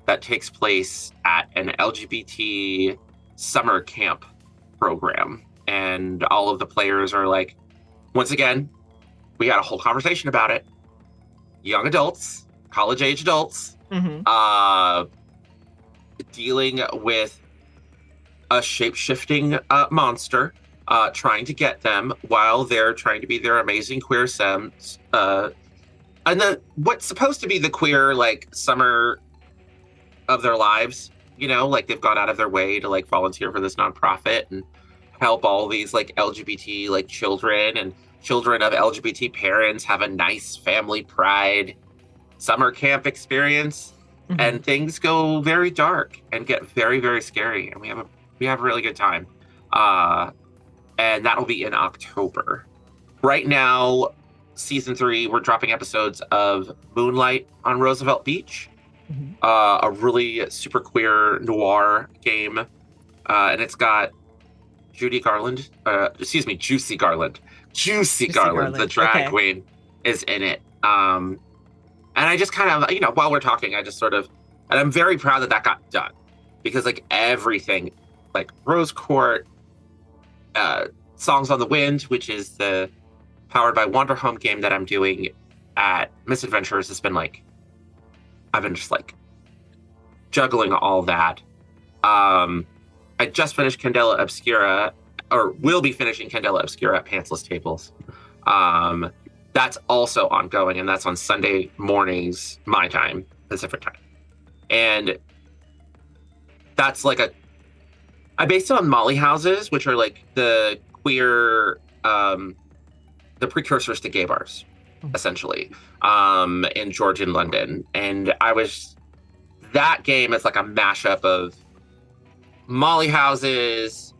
that takes place at an LGBT summer camp program, and all of the players are like, once again, we had a whole conversation about it. Young adults, college-age adults, dealing with a shape-shifting monster, trying to get them while they're trying to be their amazing queer selves. And then what's supposed to be the queer, like, summer of their lives, like they've gone out of their way to like volunteer for this nonprofit and help all these like LGBT like children and children of LGBT parents have a nice family pride summer camp experience. And things go very dark and get very, very scary, and we have a really good time. And that'll be in October. Right now, season 3, we're dropping episodes of Moonlight on Roosevelt Beach, a really super queer noir game, and it's got Juicy Garland, Juicy Juicy Garland, the Garland, drag okay. queen, is in it. And I just kind of, while we're talking, I just sort of, and I'm very proud that that got done, because like everything, like Rose Court, Songs on the Wind, which is the powered by Wanderhome game that I'm doing at Misadventures, has been like, I've been just like juggling all that. I just finished Candela Obscura, or will be finishing Candela Obscura at Pantsless Tables. That's also ongoing, and that's on Sunday mornings, my time, Pacific time. And that's like I based it on Molly houses, which are like the queer, the precursors to gay bars, essentially, in Georgian London. And that game is like a mashup of Molly houses,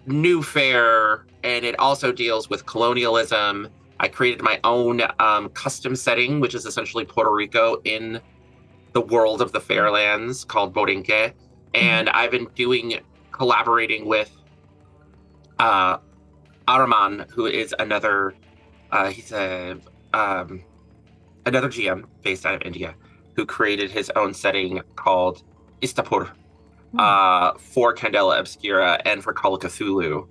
New Fair, and it also deals with colonialism. I created my own custom setting, which is essentially Puerto Rico in the world of the Fairlands, called Borinque. And I've been collaborating with Araman, who is another GM based out of India, who created his own setting called Istapur for Candela Obscura and for Call of Cthulhu.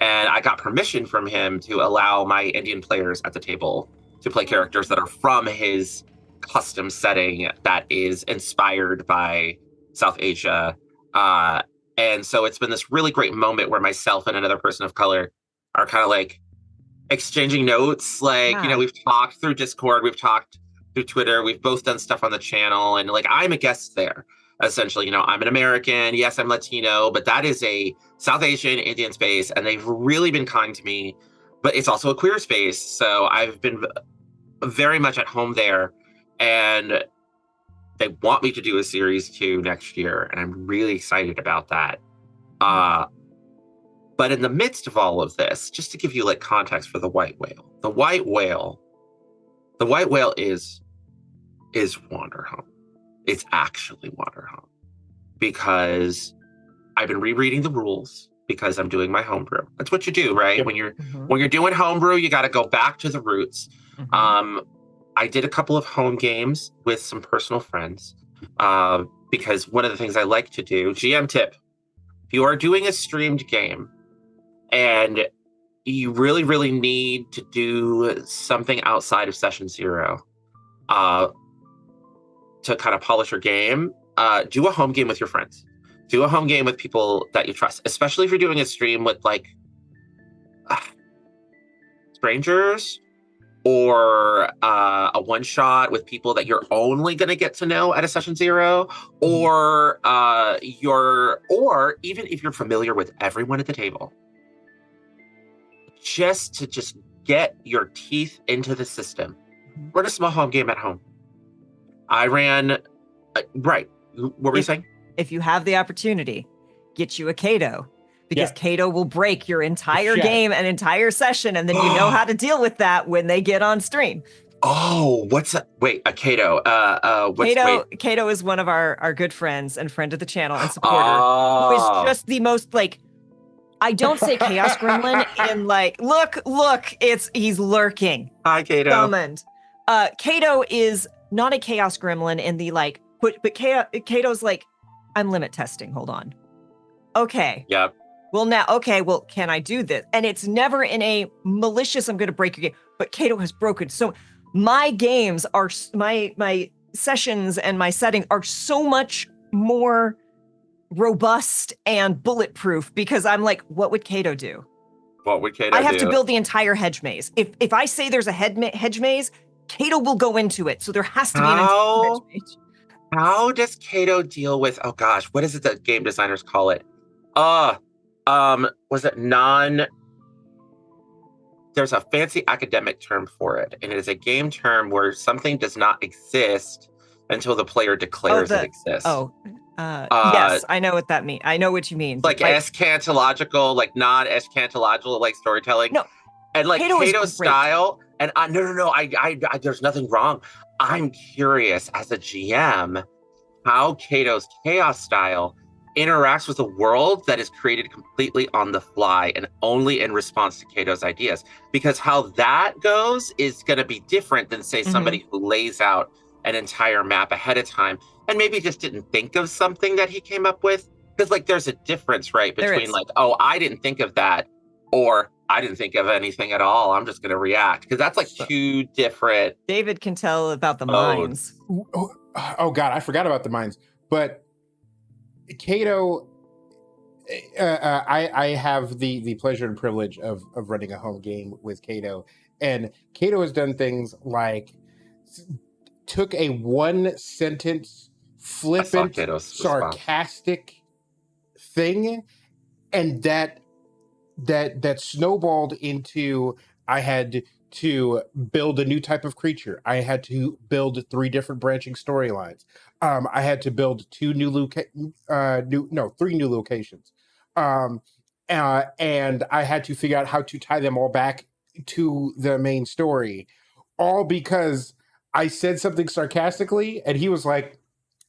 And I got permission from him to allow my Indian players at the table to play characters that are from his custom setting that is inspired by South Asia. And so it's been this really great moment where myself and another person of color are kind of like exchanging notes. Like, we've talked through Discord, we've talked through Twitter, we've both done stuff on the channel, and like I'm a guest there. Essentially, I'm an American. Yes, I'm Latino, but that is a South Asian Indian space, and they've really been kind to me. But it's also a queer space, so I've been very much at home there. And they want me to do a series 2 next year, and I'm really excited about that. But in the midst of all of this, just to give you like context for the white whale is Wanderhome. It's actually Wanderhome, because I've been rereading the rules because I'm doing my homebrew. That's what you do, right? Yep. When you're doing homebrew, you got to go back to the roots. I did a couple of home games with some personal friends, because one of the things I like to do, GM tip, if you are doing a streamed game and you really, really need to do something outside of session 0, to kind of polish your game, do a home game with your friends. Do a home game with people that you trust, especially if you're doing a stream with like strangers, or a one shot with people that you're only going to get to know at a session 0, or even if you're familiar with everyone at the table, just to get your teeth into the system. Run a small home game at home. I ran, right. What were you saying? If you have the opportunity, get you a Cato, because Cato will break your entire game and entire session, and then you know how to deal with that when they get on stream. Oh, what's that? Wait, a Cato. Cato is one of our good friends and friend of the channel and supporter, who is just the most like, I don't say chaos gremlin in like, look, he's lurking. Hi, Cato. Summoned. Cato is not a chaos gremlin in the like, but Cato's like, I'm limit testing. Hold on. Okay. Yep. Well, can I do this? And it's never in a malicious, I'm going to break your game. But Cato has broken. So my games are, my sessions and my setting are so much more robust and bulletproof, because I'm like, what would Cato do? What would Cato do? I have to build the entire hedge maze. If I say there's a hedge maze, Cato will go into it. So there has to be an entire hedge maze. How does Cato deal with, oh gosh, what is it that game designers call it? Was it there's a fancy academic term for it, and it is a game term where something does not exist until the player declares it exists. Yes, I know what that means. I know what you mean. Like eschatological, like non-eschatological, like storytelling. No, and like Cato's style. And no, I there's nothing wrong. I'm curious as a GM how Cato's chaos style interacts with a world that is created completely on the fly and only in response to Cato's ideas. Because how that goes is going to be different than, say, somebody who lays out an entire map ahead of time and maybe just didn't think of something that he came up with. Because, like, there's a difference, right, between, like, oh, I didn't think of that, or I didn't think of anything at all. I'm just going to react. Because that's, like, two different David can tell about the modes. mines. Oh, God, I forgot about the mines. But Cato, I have the pleasure and privilege of running a home game with Cato, and Cato has done things like took a one sentence flippant sarcastic thing, and that snowballed into, I had to build a new type of creature. I had to build 3 different branching storylines. I had to build 3 new locations. And I had to figure out how to tie them all back to the main story, all because I said something sarcastically, and he was like,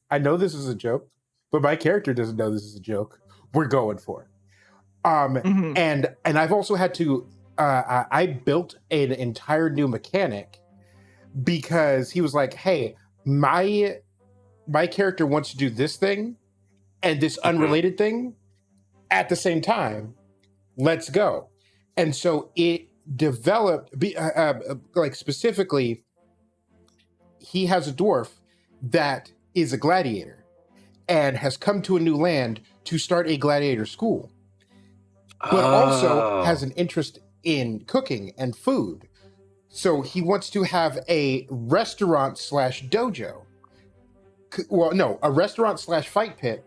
I know this is a joke, but my character doesn't know this is a joke. We're going for it. And I've also had to, I built an entire new mechanic because he was like, hey, my character wants to do this thing and this unrelated thing at the same time. Let's go. And so it developed, like, specifically, he has a dwarf that is a gladiator and has come to a new land to start a gladiator school, but also has an interest in cooking and food. So he wants to have a restaurant / dojo. Well, no, a restaurant / fight pit,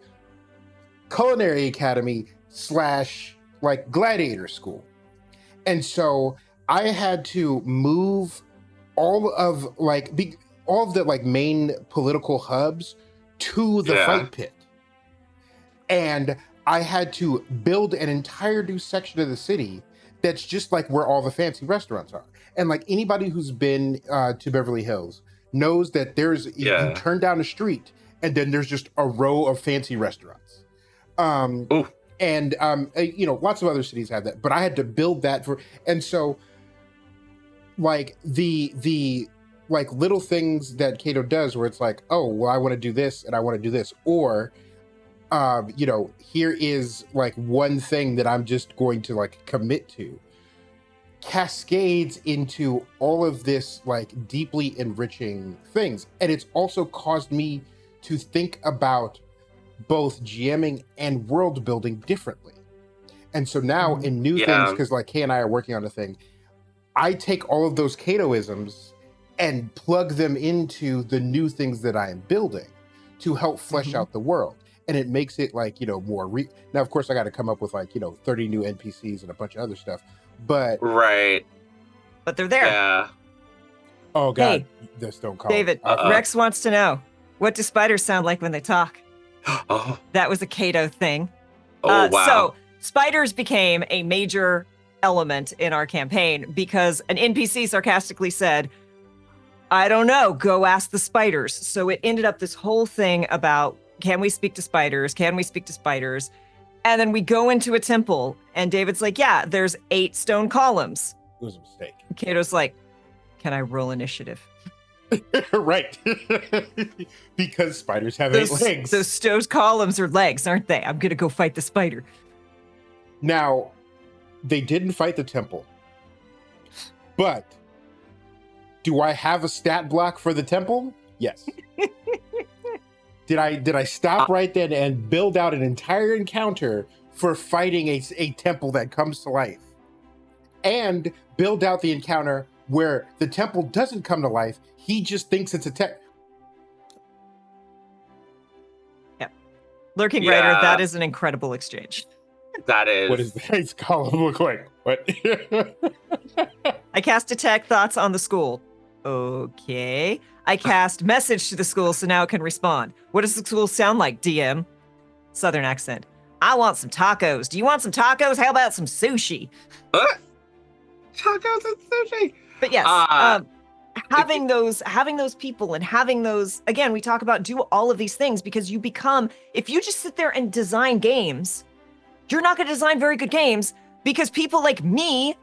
culinary academy / like gladiator school. And so I had to move all of the like main political hubs to the fight pit. And I had to build an entire new section of the city that's just like where all the fancy restaurants are. And like anybody who's been to Beverly Hills knows that you turn down a street and then there's just a row of fancy restaurants. And lots of other cities have that, but I had to build that and so like the like little things that Cato does where it's like, oh, well, I want to do this and I want to do this, or here is like one thing that I'm just going to like commit to, cascades into all of this like deeply enriching things. And it's also caused me to think about both GMing and world building differently. And so now in new things, because like Kay and I are working on a thing, I take all of those Catoisms and plug them into the new things that I am building to help flesh out the world. And it makes it like, more now, of course, I got to come up with like, 30 new NPCs and a bunch of other stuff, but but they're there. Yeah. Oh God, the stone call. David, Rex wants to know, what do spiders sound like when they talk? That was a Cato thing. Wow. So spiders became a major element in our campaign because an NPC sarcastically said, I don't know, go ask the spiders. So it ended up this whole thing about, can we speak to spiders? Can we speak to spiders? And then we go into a temple and David's like, yeah, there's 8 stone columns. It was a mistake. Cato's like, can I roll initiative? Right. Because spiders have 8 legs. Those stone columns are legs, aren't they? I'm going to go fight the spider. Now, they didn't fight the temple. But do I have a stat block for the temple? Yes. Did I stop right then and build out an entire encounter for fighting a temple that comes to life? And build out the encounter where the temple doesn't come to life, he just thinks it's a Yep. Lurking Rider, that is an incredible exchange. That is. What does the next column look like? What? I cast detect thoughts on the school. Okay. I cast message to the school so now it can respond. What does the school sound like, DM? Southern accent. I want some tacos. Do you want some tacos? How about some sushi? Tacos and sushi. But yes, having those people and having those, again, we talk about do all of these things because you become, if you just sit there and design games, you're not going to design very good games because people like me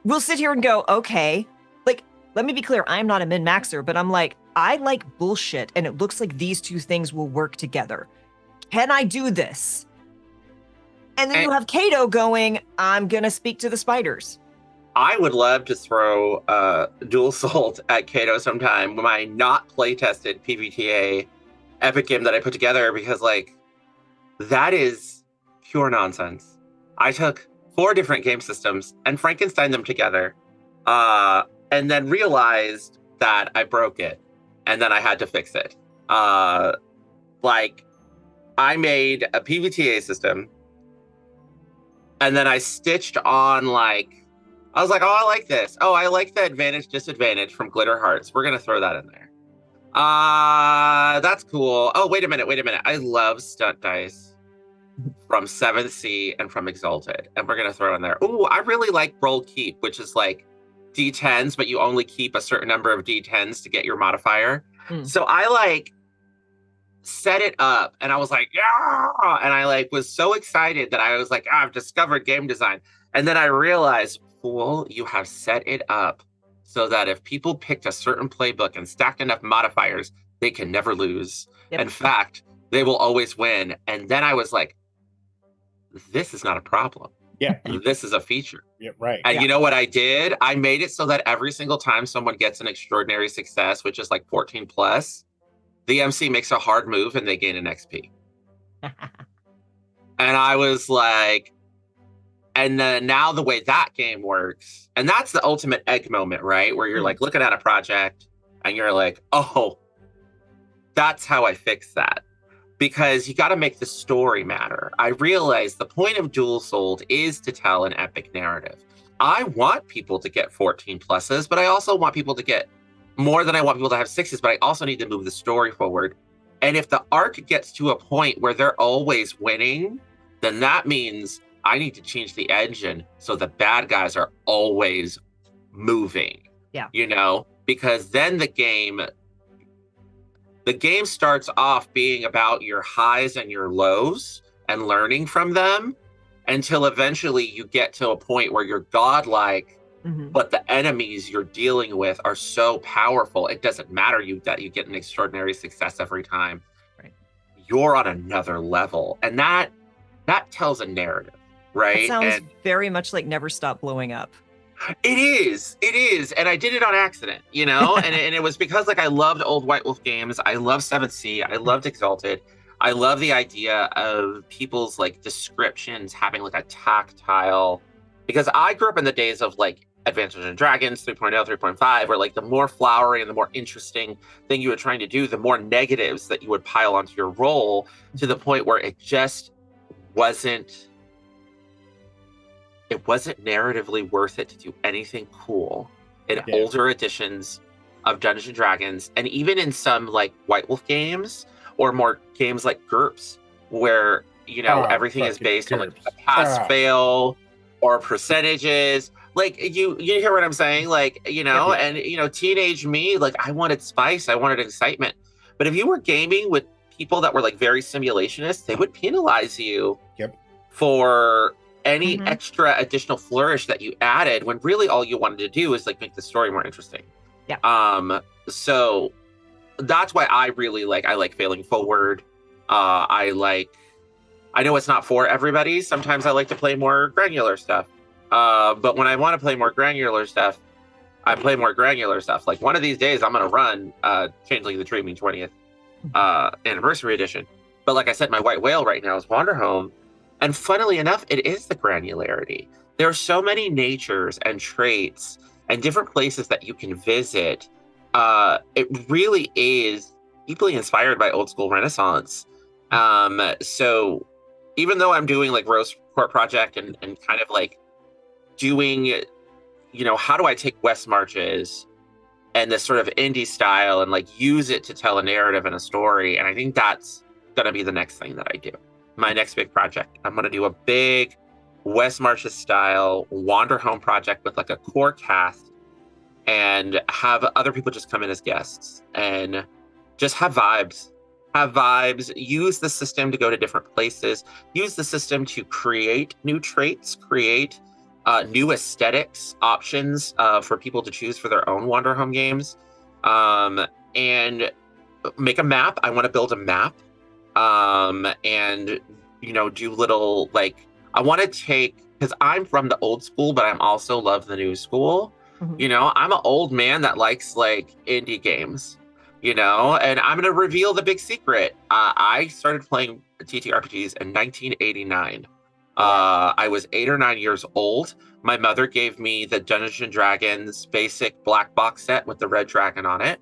will sit here and go, okay, like, let me be clear, I'm not a min-maxer, but I'm like, I like bullshit and it looks like these two things will work together. Can I do this? And then you have Kato going, I'm going to speak to the spiders. I would love to throw Dual Salt at Kato sometime with my not play-tested PBTA epic game that I put together, because like that is pure nonsense. I took 4 different game systems and Frankenstein them together, and then realized that I broke it, and then I had to fix it. Like I made a PBTA system, and then I stitched on like, I was like, oh, I like this. Oh, I like the advantage disadvantage from Glitter Hearts. We're gonna throw that in there. That's cool. Oh, wait a minute. I love stunt dice from 7th Sea and from Exalted, and we're gonna throw in there. Ooh, I really like Roll Keep, which is like D10s, but you only keep a certain number of D10s to get your modifier. So I like set it up, and I was like, yeah, and I like was so excited that I was like, I've discovered game design. And then I realized, fool, you have set it up so that if people picked a certain playbook and stacked enough modifiers, they can never lose. Yep. In fact, they will always win. And then I was like, this is not a problem. Yeah. This is a feature. Yeah, right. And you know what I did? I made it so that every single time someone gets an extraordinary success, which is like 14 plus, the MC makes a hard move and they gain an XP. And I was like, and then now the way that game works, and that's the ultimate egg moment, right? Where you're like looking at a project and you're like, oh, that's how I fix that. Because you got to make the story matter. I realize the point of Dual Sold is to tell an epic narrative. I want people to get 14 pluses, but I also want people to get more than I want people to have 6s, but I also need to move the story forward. And if the arc gets to a point where they're always winning, then that means I need to change the engine so the bad guys are always moving. Yeah. You know, because then the game starts off being about your highs and your lows and learning from them until eventually you get to a point where you're godlike, but the enemies you're dealing with are so powerful, it doesn't matter that you get an extraordinary success every time. Right. You're on another level. And that tells a narrative, right? It sounds very much like Never Stop Blowing Up. It is. And I did it on accident, you know? and it was because like I loved old White Wolf games. I love 7th Sea. I loved Exalted. I love the idea of people's like descriptions having like a tactile, because I grew up in the days of like Adventures in Dragons 3.0, 3.5, where like the more flowery and the more interesting thing you were trying to do, the more negatives that you would pile onto your roll, to the point where it just wasn't narratively worth it to do anything cool in older editions of Dungeons and Dragons, and even in some like White Wolf games or more games like GURPS, where you know everything is based on like a pass fail or percentages. Like you hear what I'm saying? Like, you know, and you know, teenage me, like I wanted spice, I wanted excitement. But if you were gaming with people that were like very simulationists, they would penalize you for any extra additional flourish that you added, when really all you wanted to do is like make the story more interesting. So that's why I like Failing Forward. I know it's not for everybody. Sometimes I like to play more granular stuff. But when I want to play more granular stuff, I play more granular stuff. Like one of these days I'm going to run Changeling the Dreaming 20th anniversary edition. But like I said, my white whale right now is Wanderhome. And funnily enough, it is the granularity. There are so many natures and traits and different places that you can visit. It really is deeply inspired by old school Renaissance. So even though I'm doing like Rose Court Project and kind of like doing, you know, how do I take West Marches and this sort of indie style and like use it to tell a narrative and a story. And I think that's going to be the next thing that I do. My next big project. I'm going to do a big West Marches style Wanderhome project with like a core cast and have other people just come in as guests and just have vibes. Have vibes, use the system to go to different places, use the system to create new traits, create new aesthetics options for people to choose for their own Wanderhome games, and make a map. I want to build a map, and do little I want to take, because I'm from the old school, but I'm also love the new school. I'm an old man that likes indie games. And I'm going to reveal the big secret. I started playing TTRPGs in 1989. I was 8 or 9 years old. My mother gave me the Dungeons and Dragons basic black box set with the red dragon on it.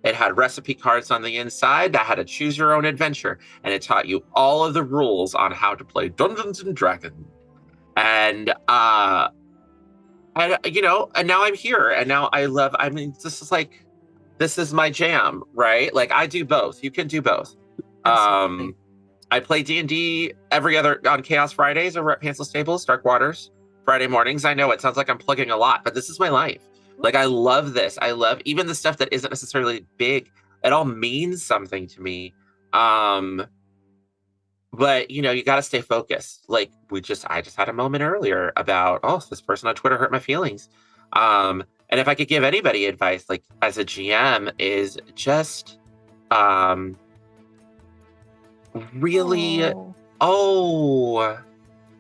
It had recipe cards on the inside that had a choose your own adventure. And it taught you all of the rules on how to play Dungeons and Dragons. And, and now I'm here. And now this is my jam, right? I do both. You can do both. Absolutely. I play D&D on Chaos Fridays over at Pencil Stables, Dark Waters, Friday mornings. I know it sounds like I'm plugging a lot, but this is my life. I love this. I love even the stuff that isn't necessarily big. It all means something to me. But you got to stay focused. I just had a moment earlier about, this person on Twitter hurt my feelings. And if I could give anybody advice, as a GM, is just really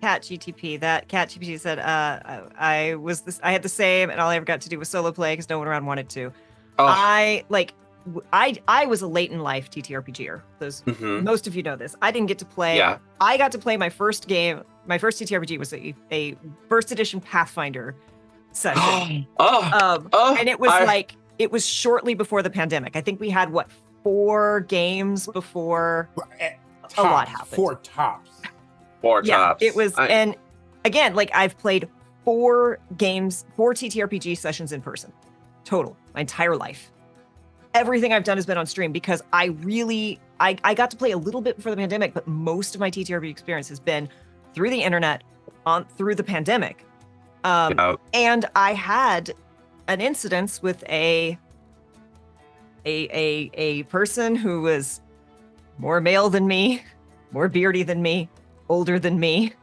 Cat GTP. That Cat GTP said, I had the same, and all I ever got to do was solo play because no one around wanted to. I was a late in life TTRPGer. Most of you know this. I didn't get to play. Yeah. I got to play my first game. My first TTRPG was a first edition Pathfinder session. And it was it was shortly before the pandemic. I think we had 4 games before a lot happened. 4 tops. 4 tops. It was, and again, I've played 4 TTRPG sessions in person, total, my entire life. Everything I've done has been on stream because I got to play a little bit before the pandemic, but most of my TTRPG experience has been through the internet, through the pandemic. And I had an incident with a person who was more male than me, more beardy than me, older than me,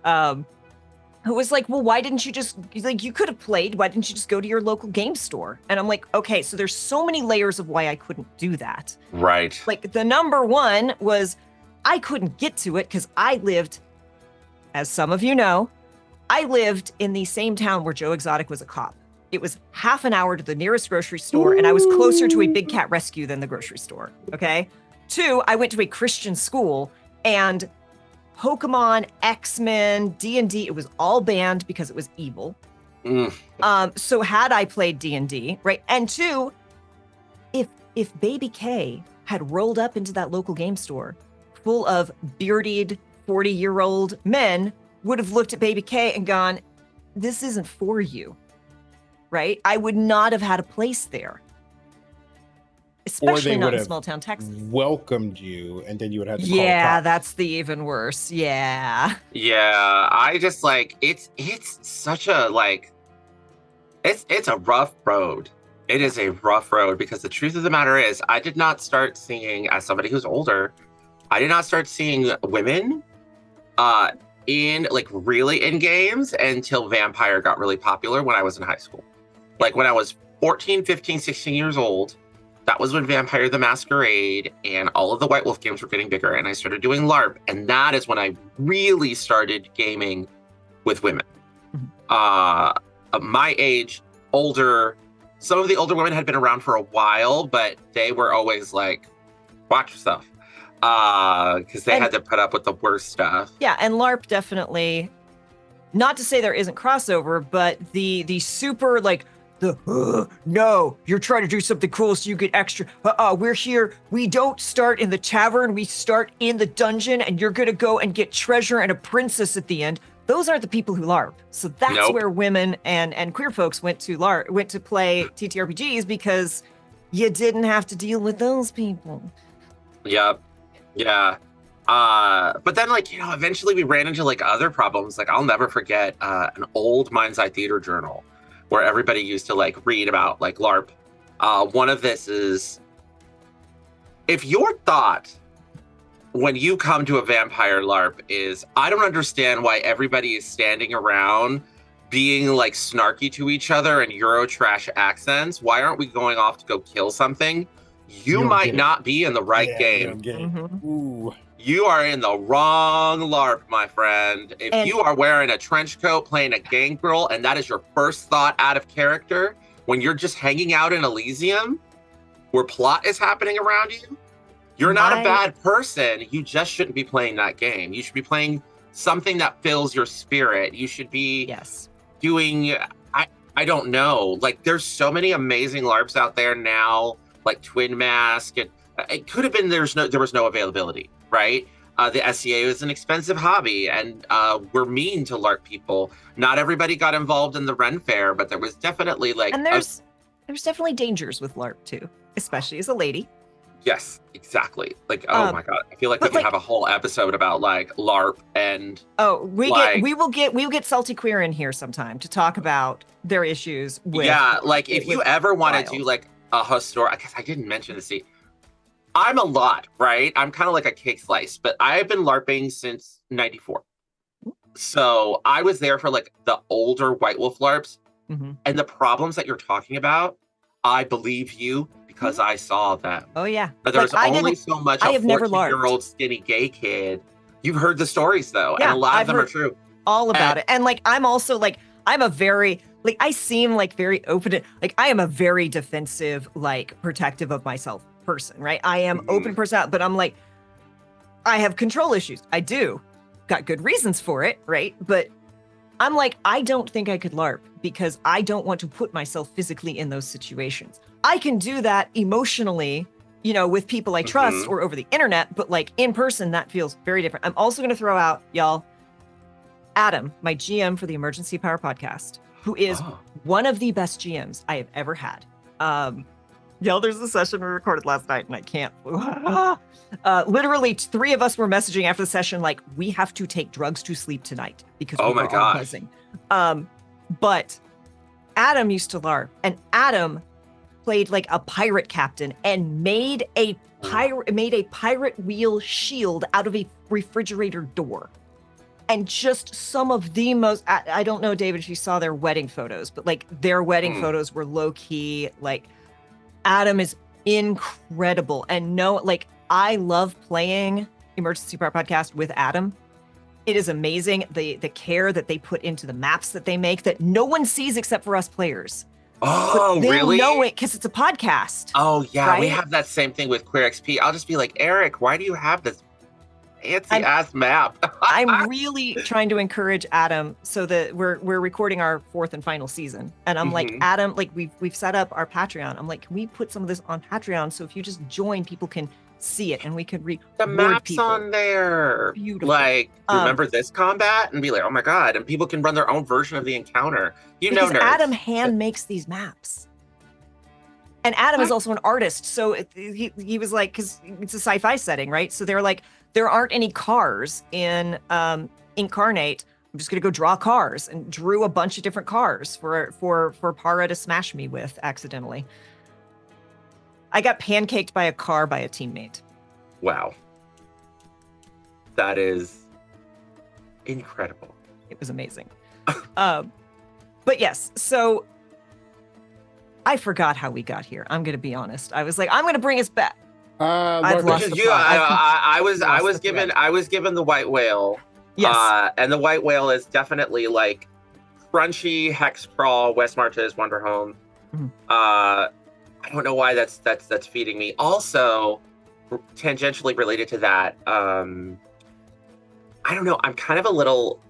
who was like, well, why didn't you just, you could have played, why didn't you just go to your local game store? And I'm like, okay, so there's so many layers of why I couldn't do that. Right. The number one was I couldn't get to it because I lived, as some of you know, I lived in the same town where Joe Exotic was a cop. It was half an hour to the nearest grocery store, and I was closer to a big cat rescue than the grocery store, okay? 2, I went to a Christian school, and Pokemon, X-Men, D&D, it was all banned because it was evil. So had I played D&D, right? And 2, if Baby K had rolled up into that local game store full of bearded 40-year-old men, would have looked at Baby K and gone, this isn't for you, right? I would not have had a place there. Especially not in small town Texas. Welcomed you, and then you would have to call Yeah, the cops. that's the even worse. Yeah. Yeah, I just it's such a it's a rough road. It is a rough road because the truth of the matter is I did not start seeing, as somebody who's older, I did not start seeing women really in games until Vampire got really popular when I was in high school. When I was 14, 15, 16 years old, that was when Vampire the Masquerade and all of the White Wolf games were getting bigger, and I started doing LARP, and that is when I really started gaming with women. My age, older, some of the older women had been around for a while, but they were always watch yourself. Because they had to put up with the worst stuff. Yeah, and LARP definitely, not to say there isn't crossover, but the super no, you're trying to do something cool so you get extra. We're here. We don't start in the tavern. We start in the dungeon, and you're gonna go and get treasure and a princess at the end. Those aren't the people who LARP. So that's where women and queer folks went to play TTRPGs, because you didn't have to deal with those people. Yep. Yeah. But then eventually we ran into other problems. I'll never forget an old Mind's Eye Theater journal where everybody used to like read about like LARP. One of this is, if your thought when you come to a vampire LARP is, I don't understand why everybody is standing around being like snarky to each other in Eurotrash accents. Why aren't we going off to go kill something? You might not be in the right game. Ooh. You are in the wrong LARP, my friend. If you are wearing a trench coat playing a gang girl and that is your first thought out of character when you're just hanging out in Elysium where plot is happening around you, you're not a bad person. You just shouldn't be playing that game. You should be playing something that fills your spirit. You should be doing, I don't know. Like, there's so many amazing LARPs out there now, like Twin Mask. And it could have been there was no availability, right? The SCA is an expensive hobby, and we're mean to LARP people. Not everybody got involved in the Ren Fair, but there was definitely like... And there's definitely dangers with LARP too, especially as a lady. Yes, exactly. Like, oh my God, I feel like we can have a whole episode about like LARP and. Oh, we will get Salty Queer in here sometime to talk about their issues with. Yeah, like if you ever want to do like a historic, I guess I didn't mention this. See, I'm a lot, right? I'm kind of like a cake slice, but I've been LARPing since '94. So I was there for like the older White Wolf LARPs, and the problems that you're talking about, I believe you. Because I saw them. Oh yeah. But there's only so much a 14-year-old skinny gay kid. You've heard the stories though, and a lot of them are true. All about it. And like I'm also like I'm a very like I seem like very open. Like I am a very defensive, like protective of myself person, right? I am open person, but I'm like I have control issues. I do. Got good reasons for it, right? But I'm like, I don't think I could LARP because I don't want to put myself physically in those situations. I can do that emotionally, you know, with people I trust or over the internet, but like in person, that feels very different. I'm also going to throw out, y'all, Adam, my GM for the Emergency Power Podcast, who is one of the best GMs I have ever had. Y'all, there's a session we recorded last night and I can't. Literally 3 of us were messaging after the session like, we have to take drugs to sleep tonight because we were all buzzing. But Adam used to LARP, and Adam played like a pirate captain and made a pirate wheel shield out of a refrigerator door. And just some of the most, I don't know, David, if you saw their wedding photos, but like their wedding photos were low key. Like Adam is incredible. And no, like I love playing Emergency Power Podcast with Adam. It is amazing. The care that they put into the maps that they make that no one sees except for us players. Oh, they'll really? know it because it's a podcast. Oh, yeah. Right? We have that same thing with Queer XP. I'll just be like, Eric, why do you have this fancy-ass map? I'm really trying to encourage Adam so that we're recording our 4th and final season. And I'm like, Adam, like we've set up our Patreon. I'm like, can we put some of this on Patreon so if you just join, people can see it and we could read the maps people. on there. Beautiful. Like, remember this combat? And be like, oh my God. And people can run their own version of the encounter. You know, nerds. Adam hand makes these maps. And Adam is also an artist. So he was like, because it's a sci-fi setting, right? So they're like, there aren't any cars in Incarnate. I'm just going to go draw cars, and drew a bunch of different cars for Para to smash me with accidentally. I got pancaked by a car by a teammate. Wow. That is incredible. It was amazing. But yes, so I forgot how we got here. I'm going to be honest. I was like, I'm going to bring us back. I've lost the plot. I was given the white whale. Yes. And the white whale is definitely like crunchy hex crawl, West Marches, Wanderhome. I don't know why that's feeding me. Also, tangentially related to that, I don't know. I'm kind of a little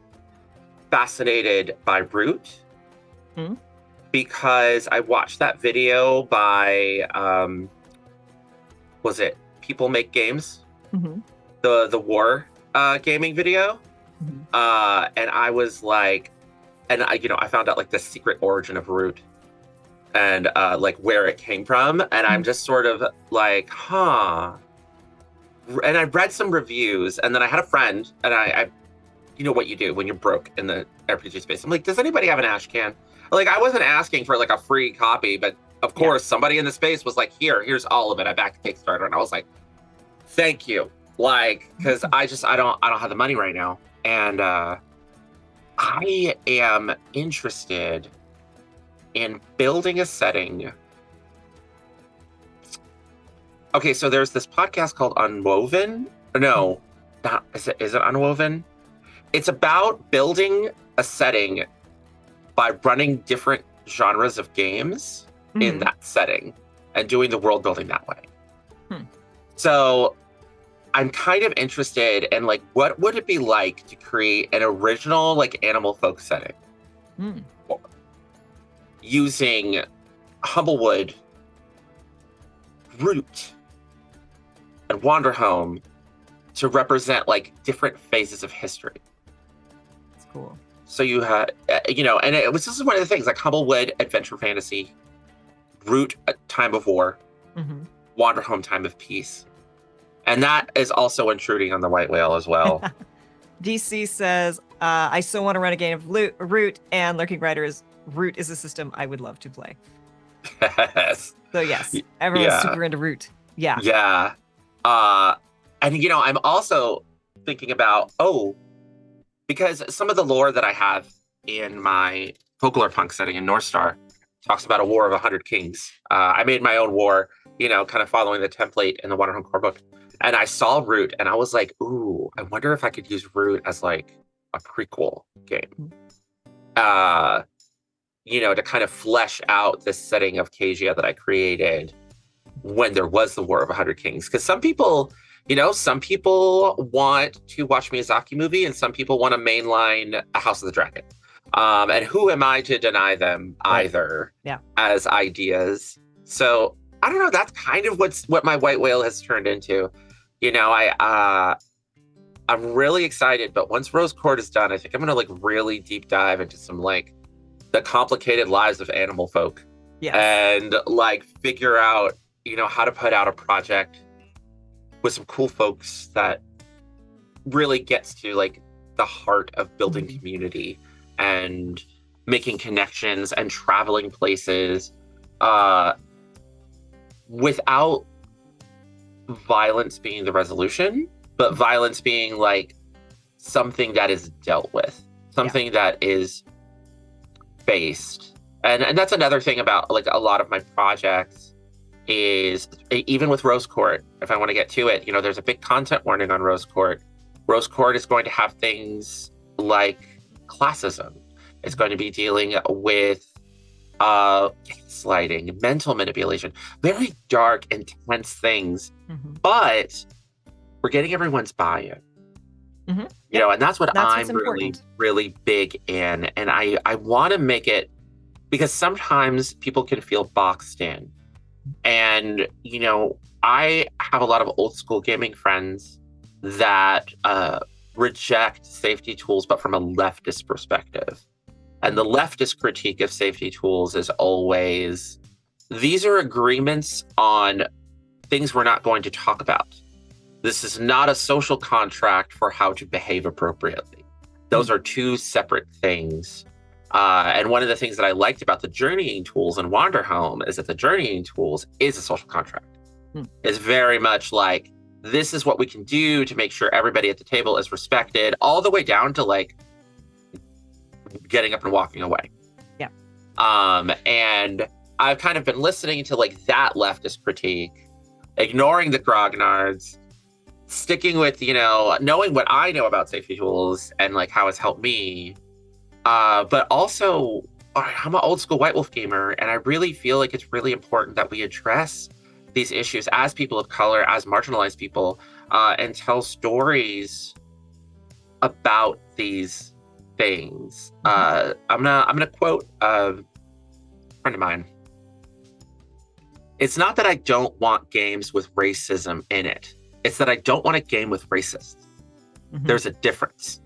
fascinated by Root because I watched that video by was it People Make Games? The war gaming video, and I was like, and I found out like the secret origin of Root. And like where it came from, and I'm just sort of like, huh. And I read some reviews, and then I had a friend, and I you know what you do when you're broke in the RPG space. I'm like, does anybody have an ash can? Like, I wasn't asking for like a free copy, but of course somebody in the space was like, here's all of it. I backed Kickstarter, and I was like, thank you. Like, because I don't have the money right now. And I am interested in building a setting. Okay, so there's this podcast called Unwoven. No, not is it Unwoven? It's about building a setting by running different genres of games in that setting and doing the world building that way. So I'm kind of interested in like, what would it be like to create an original like animal folk setting using Humblewood, Root, and Wanderhome to represent like different phases of history. That's cool. So you had, and this is one of the things, like Humblewood, adventure fantasy, Root, a time of war, Wanderhome, time of peace. And that is also intruding on the White Whale as well. DC says, I still want to run a game of Root, and Lurking Riders. Root is a system I would love to play. Yes. So yes, everyone's super into Root. Yeah. Yeah. And I'm also thinking about, because some of the lore that I have in my folklore punk setting in North Star talks about a war of 100 kings. I made my own war, kind of following the template in the Wanderhome core book. And I saw Root, and I was like, ooh, I wonder if I could use Root as like a prequel game. To kind of flesh out this setting of Khajiit that I created when there was the War of 100 Kings. Because some people want to watch Miyazaki movie, and some people want to mainline A House of the Dragon. And who am I to deny them either as ideas? So I don't know. That's kind of what my White Whale has turned into. I'm really excited, but once Rose Court is done, I think I'm gonna like really deep dive into some like the complicated lives of animal folk, and like figure out how to put out a project with some cool folks that really gets to like the heart of building community and making connections and traveling places without violence being the resolution, but violence being like something that is dealt with, something that is faced. And that's another thing about like a lot of my projects is, even with Rose Court, if I want to get to it, there's a big content warning on Rose Court. Rose Court is going to have things like classism. It's going to be dealing with gaslighting, mental manipulation, very dark, intense things. But we're getting everyone's buy-in. And that's I'm really, really big in. And I want to make it, because sometimes people can feel boxed in. And, I have a lot of old school gaming friends that reject safety tools, but from a leftist perspective. And the leftist critique of safety tools is always, these are agreements on things we're not going to talk about. This is not a social contract for how to behave appropriately. Those are two separate things. And one of the things that I liked about the journeying tools in Wanderhome is that the journeying tools is a social contract. It's very much like, this is what we can do to make sure everybody at the table is respected, all the way down to like getting up and walking away. And I've kind of been listening to like that leftist critique, ignoring the grognards, sticking with, knowing what I know about safety tools and like how it's helped me. But also, I'm an old school White Wolf gamer, and I really feel like it's really important that we address these issues as people of color, as marginalized people, and tell stories about these things. I'm gonna quote a friend of mine. It's not that I don't want games with racism in it. It's that I don't want a game with racists. There's a difference.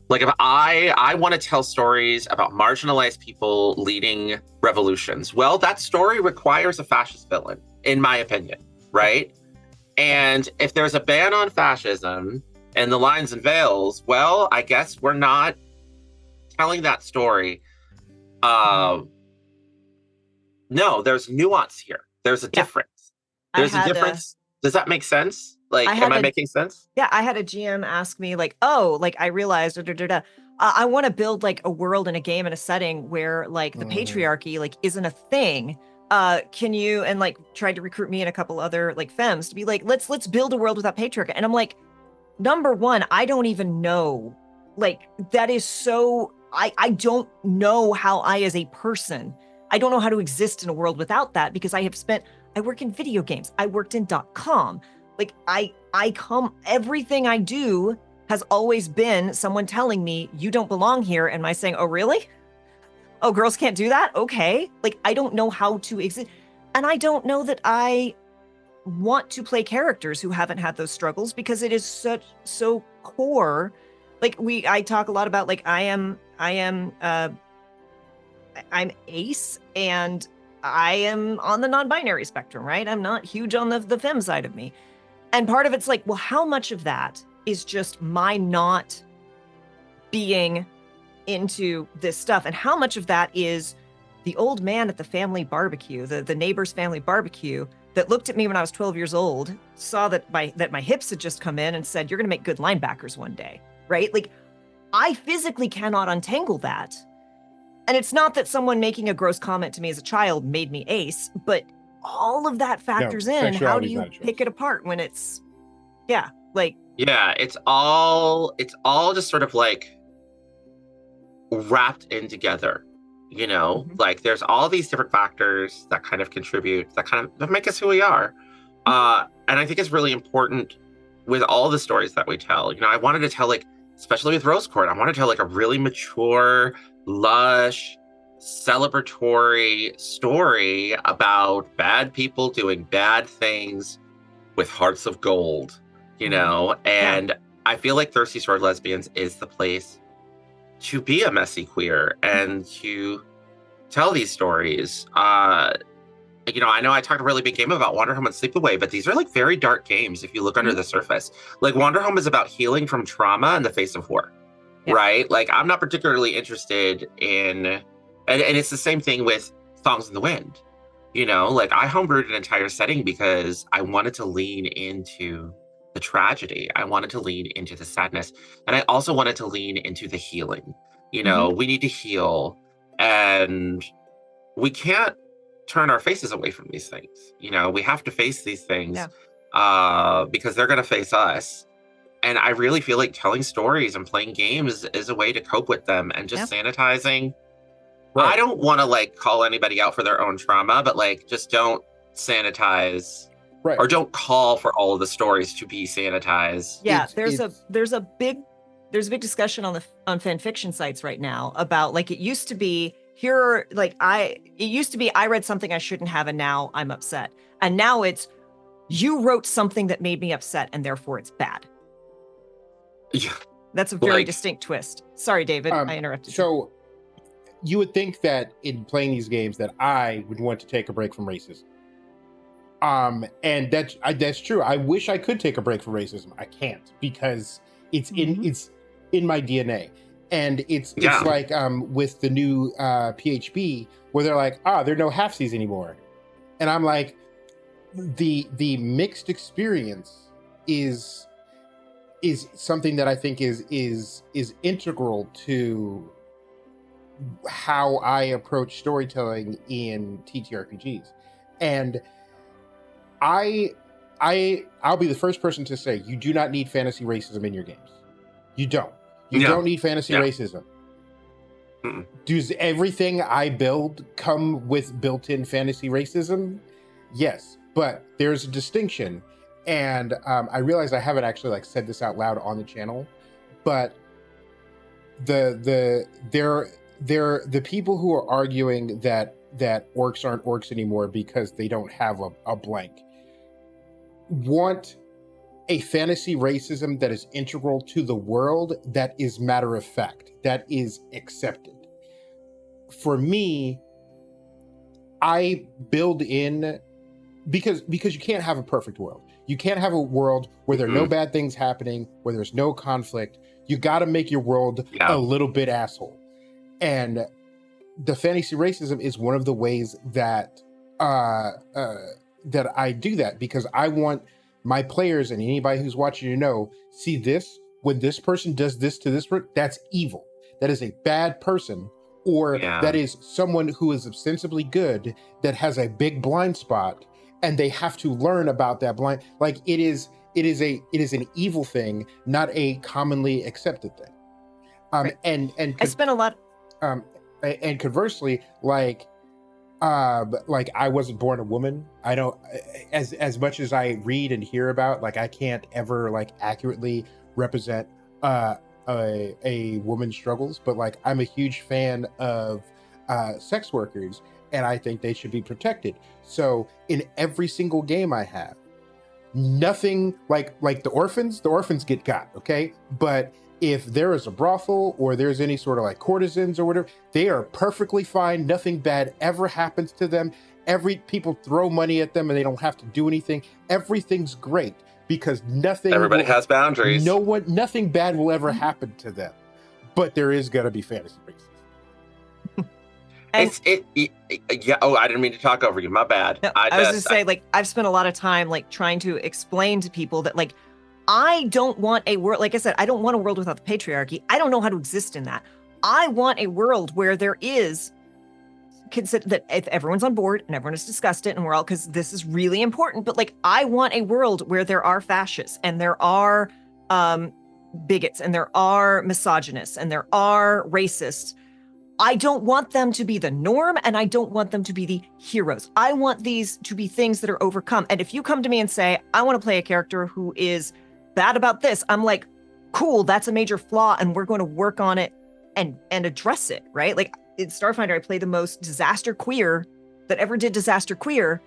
Like, if I want to tell stories about marginalized people leading revolutions, well, that story requires a fascist villain, in my opinion, right? And if there's a ban on fascism and the lines and veils, well, I guess we're not telling that story. No, there's nuance here. There's a Yeah. difference. I There's a had difference. Does that make sense? Like, I had am I a making sense? Yeah, I had a GM ask me like, "Oh, like I realized I want to build like a world and a game and a setting where like the patriarchy like isn't a thing. Can you?" And like tried to recruit me and a couple other like femmes to be like, "Let's build a world without patriarchy." And I'm like, number one, I don't even know. Like that is so I don't know how I as a person, I don't know how to exist in a world without that because I work in video games. I worked in .com. Like I come everything I do has always been someone telling me you don't belong here and my saying, "Oh, really? Oh, girls can't do that?" Okay. Like I don't know how to exist. And I don't know that I want to play characters who haven't had those struggles because it is so core. Like I talk a lot about like I'm ace and I am on the non-binary spectrum, right? I'm not huge on the femme side of me. And part of it's like, well, how much of that is just my not being into this stuff? And how much of that is the old man at the family barbecue, the neighbor's family barbecue that looked at me when I was 12 years old, saw that my hips had just come in and said, "You're going to make good linebackers one day," right? Like I physically cannot untangle that. And it's not that someone making a gross comment to me as a child made me ace, but all of that factors in. And how do sexuality's you not a choice. pick it apart when it's, like, Yeah, it's all just sort of like wrapped in together. Like there's all these different factors that kind of contribute, that make us who we are. And I think it's really important with all the stories that we tell. I wanted to tell, like, especially with Rose Court, I want to tell like a really mature, lush, celebratory story about bad people doing bad things with hearts of gold, and I feel like Thirsty Sword Lesbians is the place to be a messy queer and to tell these stories. I know I talked a really big game about Wanderhome and Sleepaway, but these are like very dark games if you look under the surface. Like Wanderhome is about healing from trauma in the face of war, right? Like I'm not particularly interested in, and it's the same thing with Songs in the Wind. Like I homebrewed an entire setting because I wanted to lean into the tragedy. I wanted to lean into the sadness. And I also wanted to lean into the healing. We need to heal, and we can't turn our faces away from these things. We have to face these things because they're going to face us. And I really feel like telling stories and playing games is a way to cope with them, and just sanitizing. Right. I don't want to like call anybody out for their own trauma, but like just don't sanitize, or don't call for all of the stories to be sanitized. Yeah, there's a big discussion on fan fiction sites right now about like it used to be I read something I shouldn't have and now I'm upset. And now it's you wrote something that made me upset and therefore it's bad. Yeah. That's a very distinct twist. Sorry, David, I interrupted. So you would think that in playing these games that I would want to take a break from racism. And that's true. I wish I could take a break from racism. I can't because it's in my DNA. And it's like with the new PHB where they're like, there are no halfsies anymore. And I'm like, the mixed experience is something that I think is integral to how I approach storytelling in TTRPGs. And I'll be the first person to say you do not need fantasy racism in your games. You don't. You don't need fantasy racism. Mm-mm. Does everything I build come with built-in fantasy racism? Yes, but there's a distinction. And I realize I haven't actually like said this out loud on the channel, but the people who are arguing that orcs aren't orcs anymore because they don't have a blank want a fantasy racism that is integral to the world, that is matter of fact, that is accepted. For me, I build in because you can't have a perfect world. You can't have a world where there are no bad things happening, where there's no conflict. You got to make your world a little bit asshole. And the fantasy racism is one of the ways that that I do that, because I want my players and anybody who's watching to know, see this, when this person does this to this person, that's evil. That is a bad person, or Yeah. that is someone who is ostensibly good that has a big blind spot, and they have to learn about that blind. Like it is an evil thing, not a commonly accepted thing. Right. And I spent a lot. and conversely, like I wasn't born a woman. I don't, as much as I read and hear about, like I can't ever like accurately represent a woman's struggles, but like I'm a huge fan of sex workers, and I think they should be protected. So in every single game I have, nothing like the orphans get got, okay? But if there is a brothel or there's any sort of like courtesans or whatever, they are perfectly fine. Nothing bad ever happens to them. People throw money at them and they don't have to do anything. Everything's great because Everybody has boundaries. Nothing bad will ever happen to them. But there is gonna be fantasy racism. Yeah. Oh, I didn't mean to talk over you. My bad. No, I was just saying, like, I've spent a lot of time like trying to explain to people that like I don't want a world, like I said, I don't want a world without the patriarchy. I don't know how to exist in that. I want a world where there is, consider that if everyone's on board and everyone has discussed it and we're all, because this is really important, but like I want a world where there are fascists and there are bigots and there are misogynists and there are racists. I don't want them to be the norm, and I don't want them to be the heroes. I want these to be things that are overcome. And if you come to me and say, I want to play a character who is bad about this, I'm like, cool, that's a major flaw, and we're going to work on it and address it, right? Like in Starfinder, I played the most disaster queer that ever did disaster queer.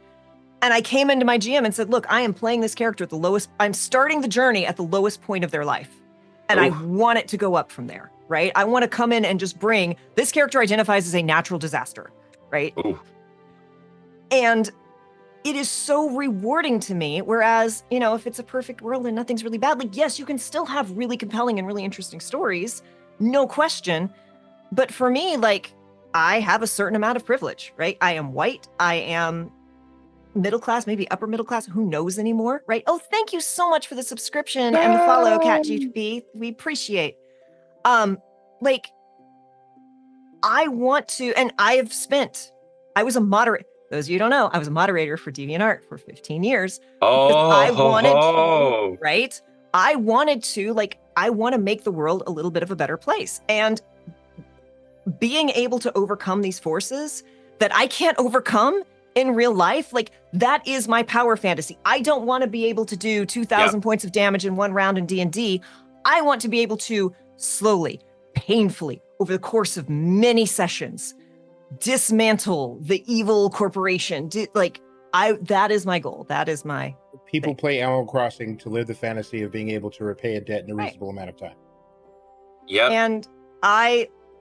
And I came into my GM and said, look, I am playing this character at the lowest, I'm starting the journey at the lowest point of their life. And I want it to go up from there. Right? I want to come in and just bring, this character identifies as a natural disaster, right? Ooh. And it is so rewarding to me. Whereas, you know, if it's a perfect world and nothing's really bad, like, yes, you can still have really compelling and really interesting stories, no question. But for me, like, I have a certain amount of privilege, right? I am white. I am middle class, maybe upper middle class. Who knows anymore, right? Oh, thank you so much for the subscription and the follow, Cat GTP. We appreciate. Like, I want to, and I was a moderator. Those of you who don't know, I was a moderator for DeviantArt for 15 years. I wanted to, right? I wanted to, like, I want to make the world a little bit of a better place. And being able to overcome these forces that I can't overcome in real life, like, that is my power fantasy. I don't want to be able to do 2,000 points of damage in one round in D&D. I want to be able to slowly, painfully, over the course of many sessions, dismantle the evil corporation. That is my goal. That is my People play Animal Crossing to live the fantasy of being able to repay a debt in a reasonable amount of time. Yep. And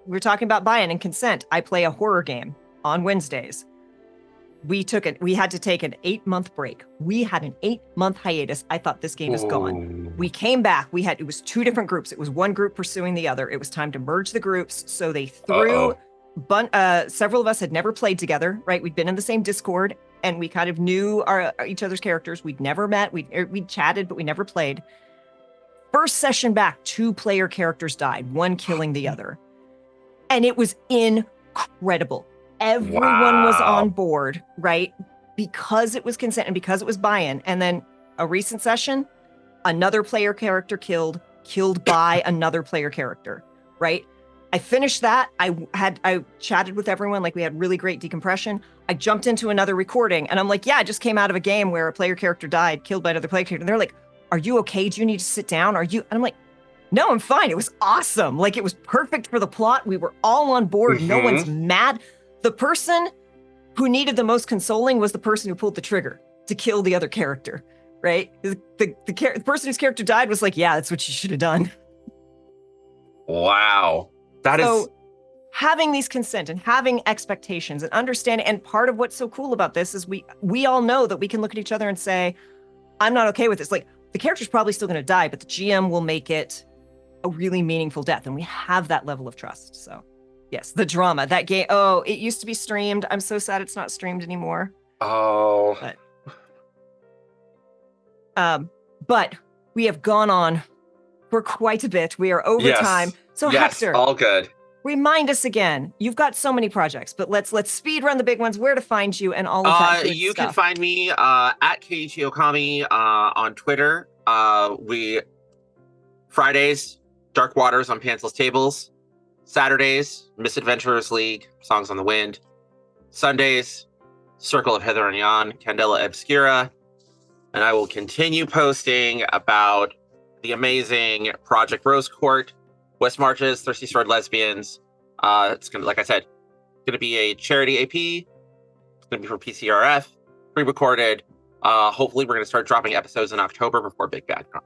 we're talking about buy-in and consent. I play a horror game on Wednesdays. We had to take an 8-month break. We had an 8-month hiatus. I thought this game is gone. We came back. It was 2 different groups. It was one group pursuing the other. It was time to merge the groups. So they threw, several of us had never played together, right? We'd been in the same Discord and we kind of knew each other's characters. We'd never met. We'd chatted, but we never played. First session back, 2 player characters died, one killing the other. And it was incredible. Everyone was on board, right? Because it was consent and because it was buy-in. And then a recent session, another player character killed by another player character, right? I finished that. I chatted with everyone, like we had really great decompression. I jumped into another recording and I'm like, yeah, I just came out of a game where a player character died, killed by another player character. And they're like, are you okay? Do you need to sit down? And I'm like, no, I'm fine. It was awesome. Like, it was perfect for the plot. We were all on board. No one's mad. The person who needed the most consoling was the person who pulled the trigger to kill the other character, right? The person whose character died was like, yeah, that's what you should have done. Wow. So having these consent and having expectations and understanding, and part of what's so cool about this is we all know that we can look at each other and say, I'm not okay with this. Like, the character's probably still going to die, but the GM will make it a really meaningful death. And we have that level of trust, so. Yes, the drama. That game. Oh, it used to be streamed. I'm so sad it's not streamed anymore. Oh. But we have gone on for quite a bit. We are over time. So yes, Hector, all good. remind us again. You've got so many projects, but let's speed run the big ones. Where to find you and all of that good You stuff. can find me at Keiichi Okami on Twitter. We Fridays, Dark Waters on Pansel's Tables. Saturdays, Misadventurers League, Songs on the Wind. Sundays, Circle of Heather and Yon, Candela Obscura. And I will continue posting about the amazing Project Rose Court, West Marches, Thirsty Sword Lesbians. It's gonna, like I said, gonna be a charity AP. It's gonna be for PCRF, pre-recorded. Hopefully, we're gonna start dropping episodes in October before Big Bad Con.